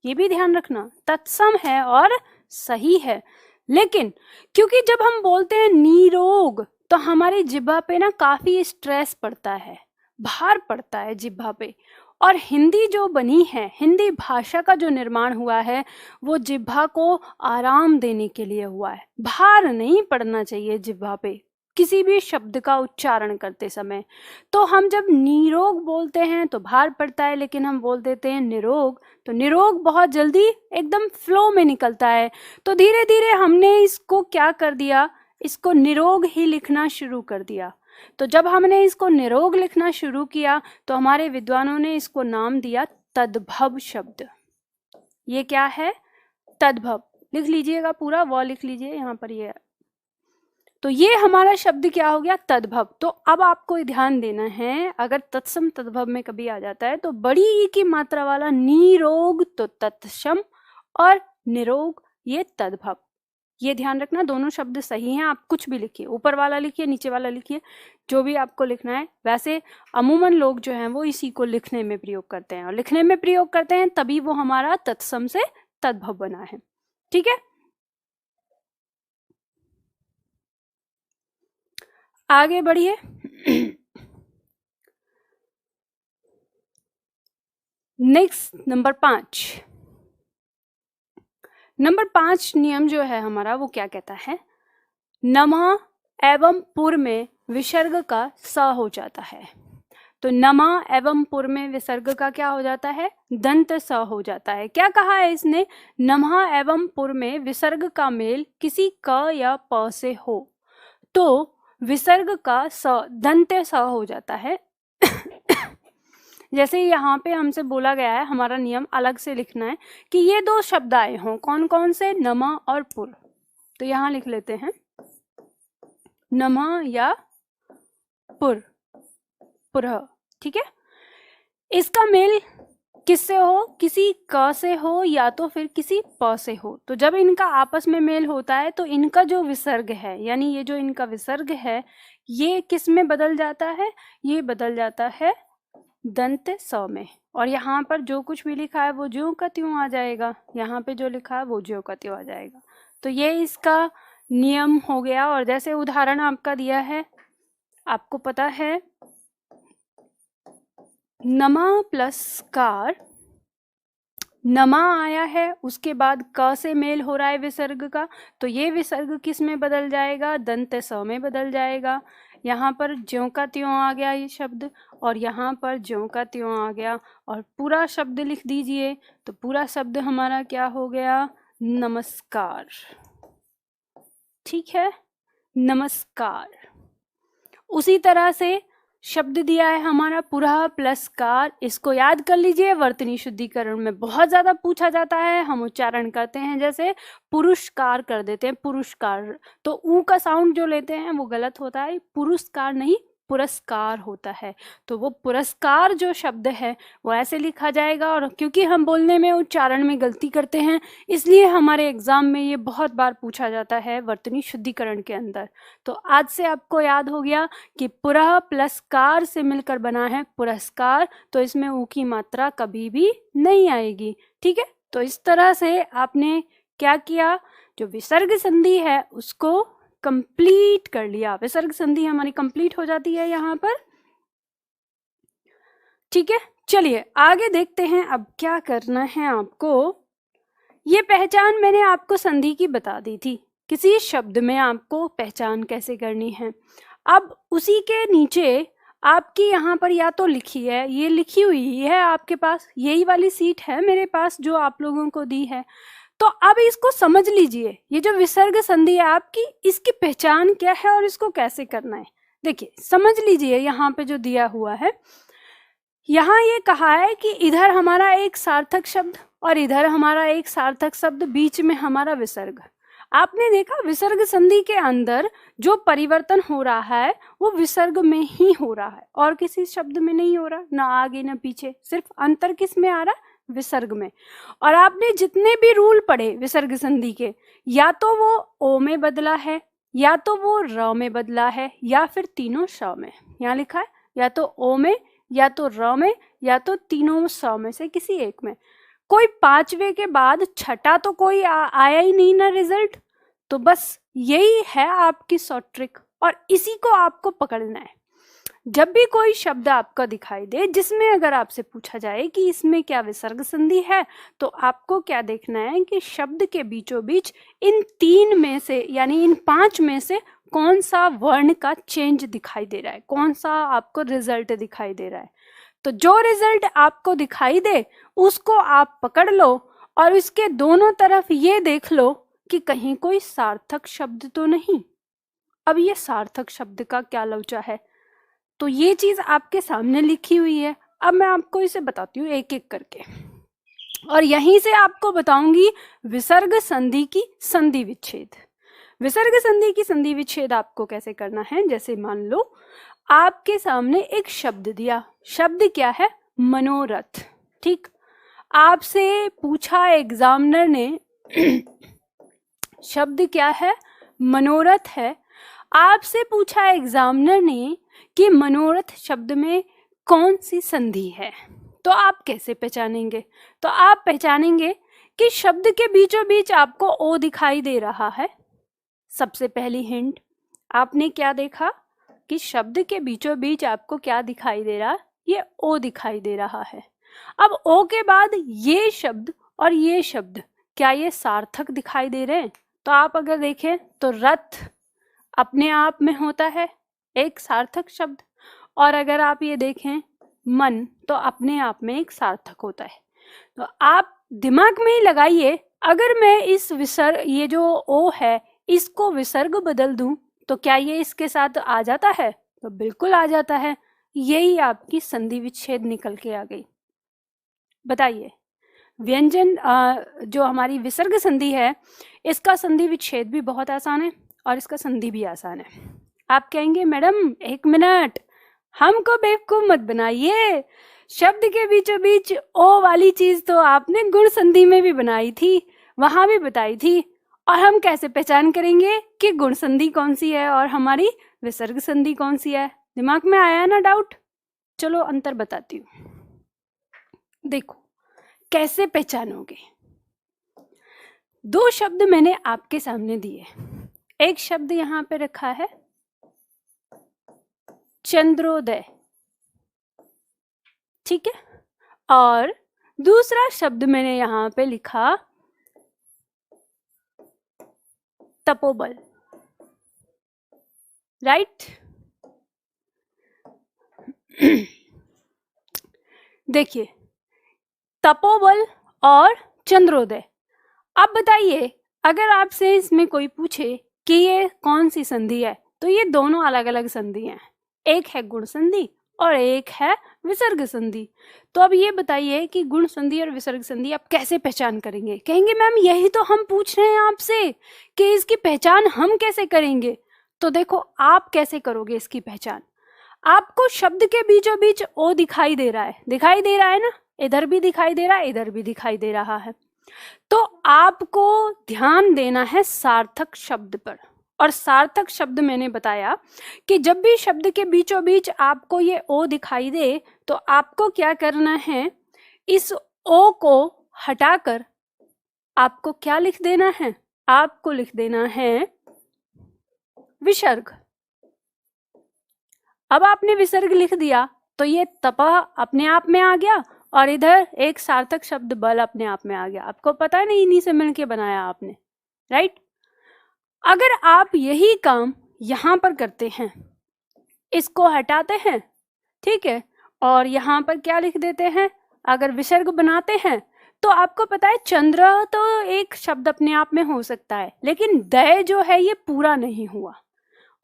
ये भी ध्यान रखना, तत्सम है और सही है। लेकिन क्योंकि जब हम बोलते हैं निरोग तो हमारी जिह्वा पे ना काफी स्ट्रेस पड़ता है, भार पड़ता है जिह्वा पे। और हिंदी जो बनी है, हिंदी भाषा का जो निर्माण हुआ है वो जिह्वा को आराम देने के लिए हुआ है। भार नहीं पड़ना चाहिए जिह्वा पे, किसी भी शब्द का उच्चारण करते समय। तो हम जब निरोग बोलते हैं तो भार पड़ता है, लेकिन हम बोल देते हैं निरोग, तो निरोग बहुत जल्दी एकदम फ्लो में निकलता है। तो धीरे धीरे हमने इसको क्या कर दिया, इसको निरोग ही लिखना शुरू कर दिया। तो जब हमने इसको निरोग लिखना शुरू किया तो हमारे विद्वानों ने इसको नाम दिया तद्भव शब्द। ये क्या है, तद्भव। लिख लीजिएगा पूरा, वो लिख लीजिए यहाँ पर ये। तो ये हमारा शब्द क्या हो गया, तद्भव। तो अब आपको ध्यान देना है, अगर तत्सम तद्भव में कभी आ जाता है तो बड़ी ई की मात्रा वाला निरोग तो तत्सम और निरोग ये तद्भव। ये ध्यान रखना, दोनों शब्द सही हैं। आप कुछ भी लिखिए, ऊपर वाला लिखिए, नीचे वाला लिखिए, जो भी आपको लिखना है। वैसे अमूमन लोग जो हैं वो इसी को लिखने में प्रयोग करते हैं, और लिखने में प्रयोग करते हैं तभी वो हमारा तत्सम से तद्भव बना है। ठीक है, आगे बढ़िए। Next number 5। नंबर 5 नियम जो है हमारा वो क्या कहता है, नमा एवं पुर में विसर्ग का स हो जाता है। तो नमा एवं पुर में विसर्ग का क्या हो जाता है, दंत स हो जाता है। क्या कहा है इसने, नमा एवं पुर में विसर्ग का मेल किसी क या प से हो तो विसर्ग का स दंत स हो जाता है। जैसे यहाँ पे हमसे बोला गया है, हमारा नियम अलग से लिखना है कि ये दो शब्द आए हों, कौन कौन से, नमा और पुर। तो यहाँ लिख लेते हैं नमा या पुर, पुरह। ठीक है, इसका मेल किससे हो, किसी क से हो या तो फिर किसी प से हो। तो जब इनका आपस में मेल होता है तो इनका जो विसर्ग है, यानी ये जो इनका विसर्ग है, ये किस में बदल जाता है, ये बदल जाता है दंत स में। और यहाँ पर जो कुछ भी लिखा है वो ज्यों का त्यों आ जाएगा, यहाँ पे जो लिखा है वो ज्यों का त्यों आ जाएगा। तो ये इसका नियम हो गया। और जैसे उदाहरण आपका दिया है, आपको पता है नमा प्लस कार, नमा आया है, उसके बाद क से मेल हो रहा है विसर्ग का, तो ये विसर्ग किस में बदल जाएगा, दंत स में बदल जाएगा। यहाँ पर ज्यों का त्यों आ गया ये शब्द, और यहाँ पर ज्यों का त्यों आ गया, और पूरा शब्द लिख दीजिए। तो पूरा शब्द हमारा क्या हो गया, नमस्कार। ठीक है, नमस्कार। उसी तरह से शब्द दिया है हमारा पुरः प्लस कार, इसको याद कर लीजिए, वर्तनी शुद्धिकरण में बहुत ज्यादा पूछा जाता है। हम उच्चारण करते हैं जैसे पुरुषकार कर देते हैं, पुरुषकार, तो ऊ का साउंड जो लेते हैं वो गलत होता है, पुरुषकार नहीं पुरस्कार होता है। तो वो पुरस्कार जो शब्द है वो ऐसे लिखा जाएगा। और क्योंकि हम बोलने में उच्चारण में गलती करते हैं, इसलिए हमारे एग्जाम में ये बहुत बार पूछा जाता है वर्तनी शुद्धिकरण के अंदर। तो आज से आपको याद हो गया कि पुरः प्लस कार से मिलकर बना है पुरस्कार, तो इसमें ऊ की मात्रा कभी भी नहीं आएगी। ठीक है, तो इस तरह से आपने क्या किया, जो विसर्ग संधि है उसको कंप्लीट कर लिया। विसर्ग संधि हमारी कंप्लीट हो जाती है यहाँ पर। ठीक है, चलिए आगे देखते हैं अब क्या करना है आपको। ये पहचान मैंने आपको संधि की बता दी थी, किसी शब्द में आपको पहचान कैसे करनी है। अब उसी के नीचे आपकी यहाँ पर या तो लिखी है, ये लिखी हुई है आपके पास, यही वाली सीट है मेरे पास जो आप लोगों को दी है। तो अब इसको समझ लीजिए, ये जो विसर्ग संधि है आपकी, इसकी पहचान क्या है और इसको कैसे करना है। देखिए समझ लीजिए, यहाँ पे जो दिया हुआ है, यहाँ ये कहा है कि इधर हमारा एक सार्थक शब्द और इधर हमारा एक सार्थक शब्द, बीच में हमारा विसर्ग। आपने देखा विसर्ग संधि के अंदर जो परिवर्तन हो रहा है वो विसर्ग में ही हो रहा है, और किसी शब्द में नहीं हो रहा, ना आगे ना पीछे, सिर्फ अंतर किस में आ रहा, विसर्ग में। और आपने जितने भी रूल पढ़े विसर्ग संधि के, या तो वो ओ में बदला है, या तो वो र में बदला है, या फिर तीनों श में। यहाँ लिखा है या तो ओ में, या तो र में, या तो तीनों स में से किसी एक में। कोई पांचवे के बाद छठा तो कोई आया ही नहीं ना रिजल्ट। तो बस यही है आपकी शॉर्ट ट्रिक, और इसी को आपको पकड़ना है। जब भी कोई शब्द आपका दिखाई दे जिसमें अगर आपसे पूछा जाए कि इसमें क्या विसर्ग संधि है, तो आपको क्या देखना है कि शब्द के बीचों बीच इन 3 में से, यानी इन 5 में से कौन सा वर्ण का चेंज दिखाई दे रहा है, कौन सा आपको रिजल्ट दिखाई दे रहा है। तो जो रिजल्ट आपको दिखाई दे उसको आप पकड़ लो और इसके दोनों तरफ ये देख लो कि कहीं कोई सार्थक शब्द तो नहीं। अब ये सार्थक शब्द का क्या लोचा है, तो ये चीज आपके सामने लिखी हुई है। अब मैं आपको इसे बताती हूँ एक एक करके, और यहीं से आपको बताऊंगी विसर्ग संधि की संधि विच्छेद। विसर्ग संधि की संधि विच्छेद आपको कैसे करना है, जैसे मान लो आपके सामने एक शब्द दिया, शब्द क्या है, मनोरथ। ठीक, आपसे पूछा एग्जामिनर ने शब्द क्या है, मनोरथ है। आपसे पूछा एग्जामिनर ने कि मनोरथ शब्द में कौन सी संधि है, तो आप कैसे पहचानेंगे, तो आप पहचानेंगे कि शब्द के बीचों बीच आपको ओ दिखाई दे रहा है। सबसे पहली हिंट, आपने क्या देखा कि शब्द के बीचों बीच आपको क्या दिखाई दे रहा, ये ओ दिखाई दे रहा है। अब ओ के बाद ये शब्द और ये शब्द क्या ये सार्थक दिखाई दे रहे हैं, तो आप अगर देखें तो रथ अपने आप में होता है एक सार्थक शब्द, और अगर आप ये देखें मन तो अपने आप में एक सार्थक होता है। तो आप दिमाग में ही लगाइए, अगर मैं इस विसर्ग, ये जो ओ है इसको विसर्ग बदल दूं तो क्या ये इसके साथ आ जाता है, तो बिल्कुल आ जाता है। यही आपकी संधि विच्छेद निकल के आ गई। बताइए, व्यंजन जो हमारी विसर्ग संधि है इसका संधि विच्छेद भी बहुत आसान है और इसका संधि भी आसान है। आप कहेंगे मैडम एक मिनट, हमको बेवकूफ मत बनाइए, शब्द के बीचों बीच ओ वाली चीज तो आपने गुण संधि में भी बनाई थी, वहां भी बताई थी, और हम कैसे पहचान करेंगे कि गुण संधि कौन सी है और हमारी विसर्ग संधि कौन सी है। दिमाग में आया ना डाउट, चलो अंतर बताती हूँ। देखो कैसे पहचानोगे, दो शब्द मैंने आपके सामने दिए, एक शब्द यहां पे रखा है चंद्रोदय, ठीक है, और दूसरा शब्द मैंने यहां पे लिखा तपोबल, राइट। देखिए तपोबल और चंद्रोदय, अब बताइए अगर आपसे इसमें कोई पूछे कि ये कौन सी संधि है, तो ये दोनों अलग अलग संधि हैं, एक है गुण संधि और एक है विसर्ग संधि। तो अब ये बताइए कि गुण संधि और विसर्ग संधि आप कैसे पहचान करेंगे। कहेंगे मैम यही तो हम पूछ रहे हैं आपसे कि इसकी पहचान हम कैसे करेंगे। तो देखो आप कैसे करोगे इसकी पहचान, आपको शब्द के बीचों बीच ओ दिखाई दे रहा है, दिखाई दे रहा है ना, इधर भी दिखाई दे रहा है, इधर भी दिखाई दे रहा है, तो आपको ध्यान देना है सार्थक शब्द पर। और सार्थक शब्द मैंने बताया कि जब भी शब्द के बीचों बीच आपको ये ओ दिखाई दे तो आपको क्या करना है, इस ओ को हटाकर आपको क्या लिख देना है, आपको लिख देना है विसर्ग। अब आपने विसर्ग लिख दिया तो ये तपा अपने आप में आ गया और इधर एक सार्थक शब्द बल अपने आप में आ गया। आपको पता नहीं इन्हीं से मिलके बनाया आपने, राइट। अगर आप यही काम यहां पर करते हैं, इसको हटाते हैं, ठीक है, और यहां पर क्या लिख देते हैं, अगर विसर्ग बनाते हैं तो आपको पता है चंद्र तो एक शब्द अपने आप में हो सकता है, लेकिन दय जो है ये पूरा नहीं हुआ,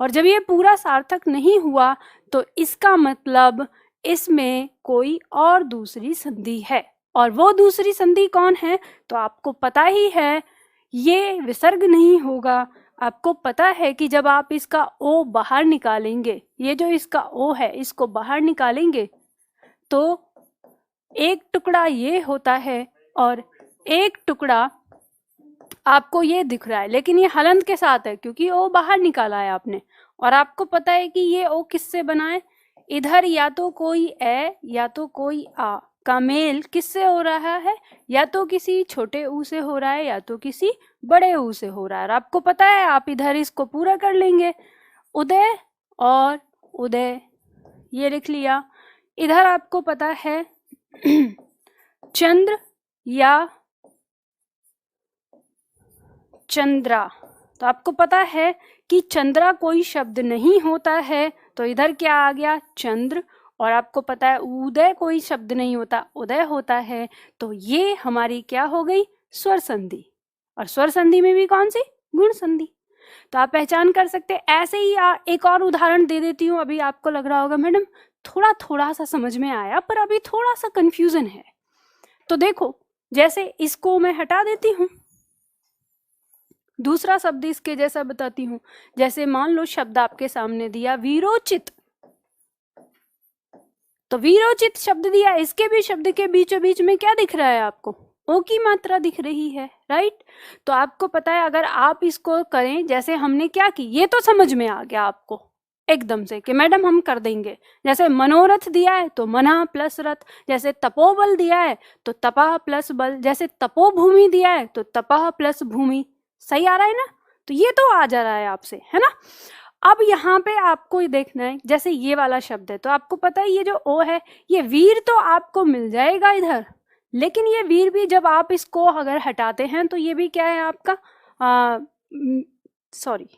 और जब ये पूरा सार्थक नहीं हुआ तो इसका मतलब इसमें कोई और दूसरी संधि है, और वो दूसरी संधि कौन है, तो आपको पता ही है ये विसर्ग नहीं होगा। आपको पता है कि जब आप इसका ओ बाहर निकालेंगे, ये जो इसका ओ है इसको बाहर निकालेंगे तो एक टुकड़ा ये होता है और एक टुकड़ा आपको ये दिख रहा है, लेकिन ये हलंत के साथ है क्योंकि ओ बाहर निकाला है आपने। और आपको पता है कि ये ओ किससे बना है, इधर या तो कोई ए या तो कोई आ का मेल किससे हो रहा है, या तो किसी छोटे ऊ से हो रहा है या तो किसी बड़े ऊ से हो रहा है। और आपको पता है आप इधर इसको पूरा कर लेंगे, उदय और उदय ये लिख लिया। इधर आपको पता है चंद्र या चंद्रा, तो आपको पता है कि चंद्रा कोई शब्द नहीं होता है, तो इधर क्या आ गया, चंद्र। और आपको पता है उदय कोई शब्द नहीं होता, उदय होता है। तो ये हमारी क्या हो गई, स्वर संधि। और स्वर संधि में भी कौन सी, गुण संधि। तो आप पहचान कर सकते हैं। ऐसे ही एक और उदाहरण दे देती हूँ। अभी आपको लग रहा होगा मैडम थोड़ा थोड़ा सा समझ में आया, पर अभी थोड़ा सा कंफ्यूजन है। तो देखो, जैसे इसको मैं हटा देती हूँ, दूसरा शब्द इसके जैसा बताती हूँ। जैसे मान लो शब्द आपके सामने दिया वीरोचित, तो वीरोचित शब्द दिया, इसके भी शब्द के बीचों बीच में क्या दिख रहा है आपको, ओ की मात्रा दिख रही है, राइट। तो आपको पता है अगर आप इसको करें जैसे हमने क्या की, ये तो समझ में आ गया आपको एकदम से कि मैडम हम कर देंगे। जैसे मनोरथ दिया है तो मना प्लस रथ, जैसे तपोबल दिया है तो तपा प्लस बल, जैसे तपोभूमि दिया है तो तपा प्लस भूमि। सही आ रहा है ना, तो ये तो आ जा रहा है आपसे, है ना। अब यहाँ पे आपको ये देखना है, जैसे ये वाला शब्द है तो आपको पता है ये जो ओ है, ये वीर तो आपको मिल जाएगा इधर, लेकिन ये वीर भी जब आप इसको अगर हटाते हैं तो ये भी क्या है आपका, सॉरी,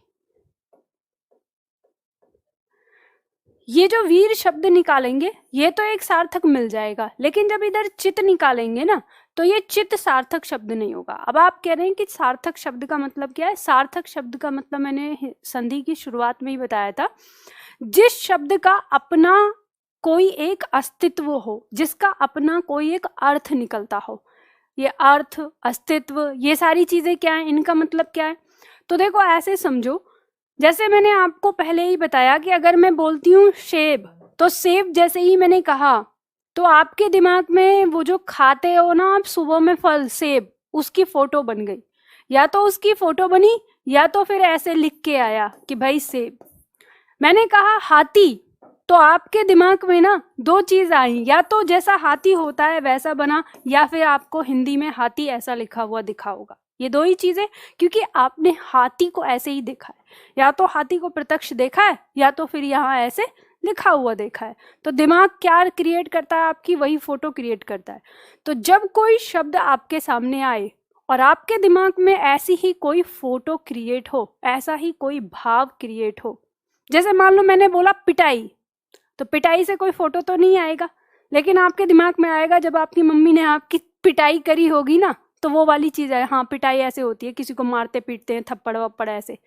ये जो वीर शब्द निकालेंगे ये तो एक सार्थक मिल जाएगा, लेकिन जब इधर चित निकालेंगे ना तो ये चित सार्थक शब्द नहीं होगा। अब आप कह रहे हैं कि सार्थक शब्द का मतलब क्या है, सार्थक शब्द का मतलब मैंने संधि की शुरुआत में ही बताया था, जिस शब्द का अपना कोई एक अस्तित्व हो, जिसका अपना कोई एक अर्थ निकलता हो। ये अर्थ, अस्तित्व, ये सारी चीजें क्या है, इनका मतलब क्या है। तो देखो ऐसे समझो, जैसे मैंने आपको पहले ही बताया कि अगर मैं बोलती हूँ सेब, तो सेब जैसे ही मैंने कहा तो आपके दिमाग में वो जो खाते हो ना आप सुबह में फल सेब, उसकी फोटो बन गई, या तो उसकी फोटो बनी या तो फिर ऐसे लिख के आया कि भाई सेब। मैंने कहा हाथी, तो आपके दिमाग में ना दो चीज आई, या तो जैसा हाथी होता है वैसा बना, या फिर आपको हिंदी में हाथी ऐसा लिखा हुआ दिखा होगा। ये दो ही चीजें, क्योंकि आपने हाथी को ऐसे ही देखा है, या तो हाथी को प्रत्यक्ष देखा है या तो फिर यहाँ ऐसे लिखा हुआ देखा है। तो दिमाग क्या क्रिएट करता है आपकी, वही फोटो क्रिएट करता है। तो जब कोई शब्द आपके सामने आए और आपके दिमाग में ऐसी ही कोई फोटो क्रिएट हो, ऐसा ही कोई भाव क्रिएट हो, जैसे मान लो मैंने बोला पिटाई, तो पिटाई से कोई फोटो तो नहीं आएगा, लेकिन आपके दिमाग में आएगा जब आपकी मम्मी ने आपकी पिटाई करी होगी ना, तो वो वाली चीज है, हाँ पिटाई ऐसे होती है, किसी को मारते पीटते हैं, थप्पड़ वप्पड़ ऐसे।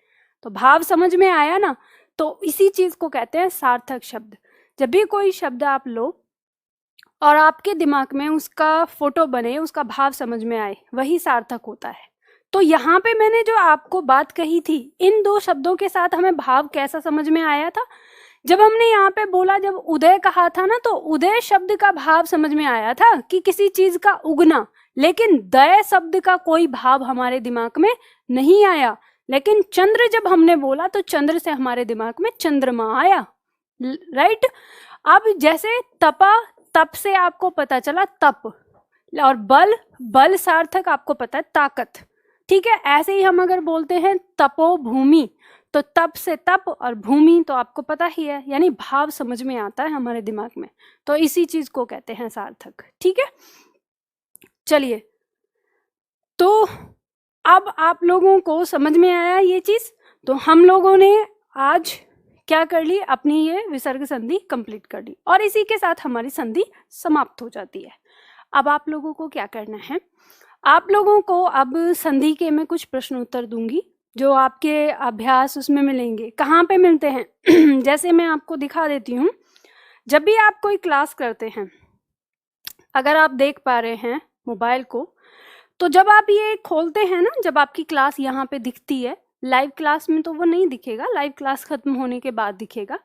तो भाव समझ में आया ना। तो इसी चीज को कहते हैं सार्थक शब्द। जब भी कोई शब्द आप लो और आपके दिमाग में उसका फोटो बने, उसका भाव समझ में आए, वही सार्थक होता है। तो यहाँ पे मैंने जो आपको बात कही थी, इन दो शब्दों के साथ हमें भाव कैसा समझ में आया था, जब हमने यहाँ पे बोला, जब उदय कहा था ना, तो उदय शब्द का भाव समझ में आया था कि किसी चीज का उगना, लेकिन दय शब्द का कोई भाव हमारे दिमाग में नहीं आया। लेकिन चंद्र जब हमने बोला तो चंद्र से हमारे दिमाग में चंद्रमा आया, राइट। अब जैसे तपा, तप से आपको पता चला तप, और बल, बल सार्थक आपको पता है ताकत, ठीक है। ऐसे ही हम अगर बोलते हैं तपोभूमि, तो तप से तप और भूमि तो आपको पता ही है, यानी भाव समझ में आता है हमारे दिमाग में। तो इसी चीज को कहते हैं सार्थक, ठीक है। चलिए, तो अब आप लोगों को समझ में आया ये चीज। तो हम लोगों ने आज क्या कर ली, अपनी ये विसर्ग संधि कंप्लीट कर ली, और इसी के साथ हमारी संधि समाप्त हो जाती है। अब आप लोगों को क्या करना है, आप लोगों को अब संधि के मैं कुछ प्रश्न उत्तर दूंगी जो आपके अभ्यास उसमें मिलेंगे। कहाँ पे मिलते हैं जैसे मैं आपको दिखा देती हूँ। जब भी आप कोई क्लास करते हैं, अगर आप देख पा रहे हैं मोबाइल को, तो जब आप ये खोलते हैं ना, जब आपकी क्लास यहाँ पे दिखती है, लाइव क्लास में तो वो नहीं दिखेगा, लाइव क्लास खत्म होने के बाद दिखेगा।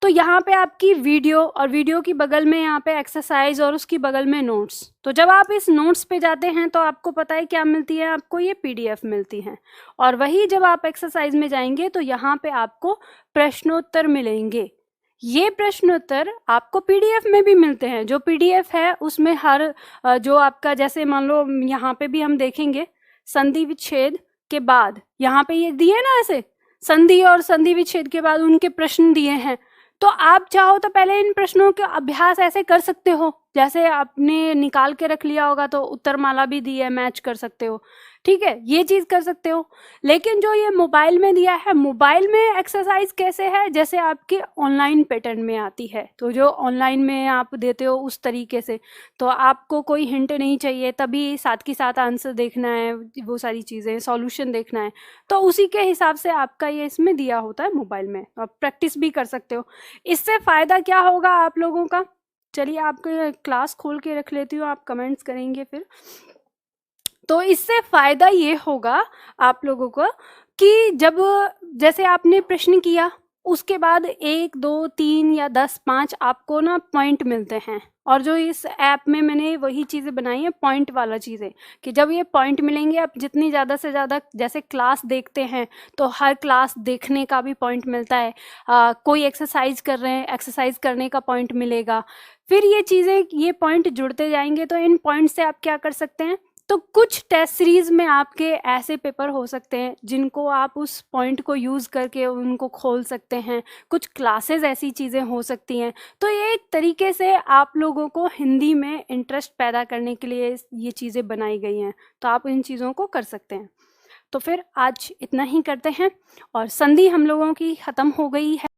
तो यहाँ पे आपकी वीडियो, और वीडियो की बगल में यहाँ पे एक्सरसाइज, और उसकी बगल में नोट्स। तो जब आप इस नोट्स पे जाते हैं तो आपको पता है क्या मिलती है, आपको ये पीडीएफ मिलती है। और वही जब आप एक्सरसाइज में जाएंगे तो यहाँ पे आपको प्रश्नोत्तर मिलेंगे। ये प्रश्नोत्तर आपको पीडीएफ में भी मिलते हैं। जो पीडीएफ है उसमें हर जो आपका, जैसे मान लो यहाँ पे भी हम देखेंगे संधि विच्छेद के बाद, यहाँ पे ये दिए ना ऐसे संधि और संधि विच्छेद के बाद उनके प्रश्न दिए हैं। तो आप चाहो तो पहले इन प्रश्नों के अभ्यास ऐसे कर सकते हो, जैसे आपने निकाल के रख लिया होगा तो उत्तरमाला भी दी है, मैच कर सकते हो, ठीक है, ये चीज़ कर सकते हो। लेकिन जो ये मोबाइल में दिया है, मोबाइल में एक्सरसाइज कैसे है, जैसे आपके ऑनलाइन पैटर्न में आती है, तो जो ऑनलाइन में आप देते हो उस तरीके से, तो आपको कोई हिंट नहीं चाहिए, तभी साथ के साथ आंसर देखना है, वो सारी चीज़ें सॉल्यूशन देखना है, तो उसी के हिसाब से आपका ये इसमें दिया होता है मोबाइल में, आप प्रैक्टिस भी कर सकते हो। इससे फ़ायदा क्या होगा आप लोगों का, चलिए आपके क्लास खोल के रख लेती हूँ, आप कमेंट्स करेंगे फिर। तो इससे फ़ायदा ये होगा आप लोगों को कि जब जैसे आपने प्रश्न किया, उसके बाद 1, 2, 3 या 10, 5 आपको ना पॉइंट मिलते हैं, और जो इस ऐप में मैंने वही चीज़ें बनाई हैं, पॉइंट वाला चीज़ें, कि जब ये पॉइंट मिलेंगे, आप जितनी ज़्यादा से ज़्यादा जैसे क्लास देखते हैं, तो हर क्लास देखने का भी पॉइंट मिलता है। कोई एक्सरसाइज कर रहे हैं, एक्सरसाइज करने का पॉइंट मिलेगा। फिर ये चीज़ें, ये पॉइंट जुड़ते जाएंगे, तो इन पॉइंट से आप क्या कर सकते हैं, तो कुछ टेस्ट सीरीज में आपके ऐसे पेपर हो सकते हैं जिनको आप उस पॉइंट को यूज़ करके उनको खोल सकते हैं, कुछ क्लासेस ऐसी चीज़ें हो सकती हैं। तो ये एक तरीके से आप लोगों को हिंदी में इंटरेस्ट पैदा करने के लिए ये चीज़ें बनाई गई हैं, तो आप इन चीज़ों को कर सकते हैं। तो फिर आज इतना ही करते हैं, और संधि हम लोगों की ख़त्म हो गई है।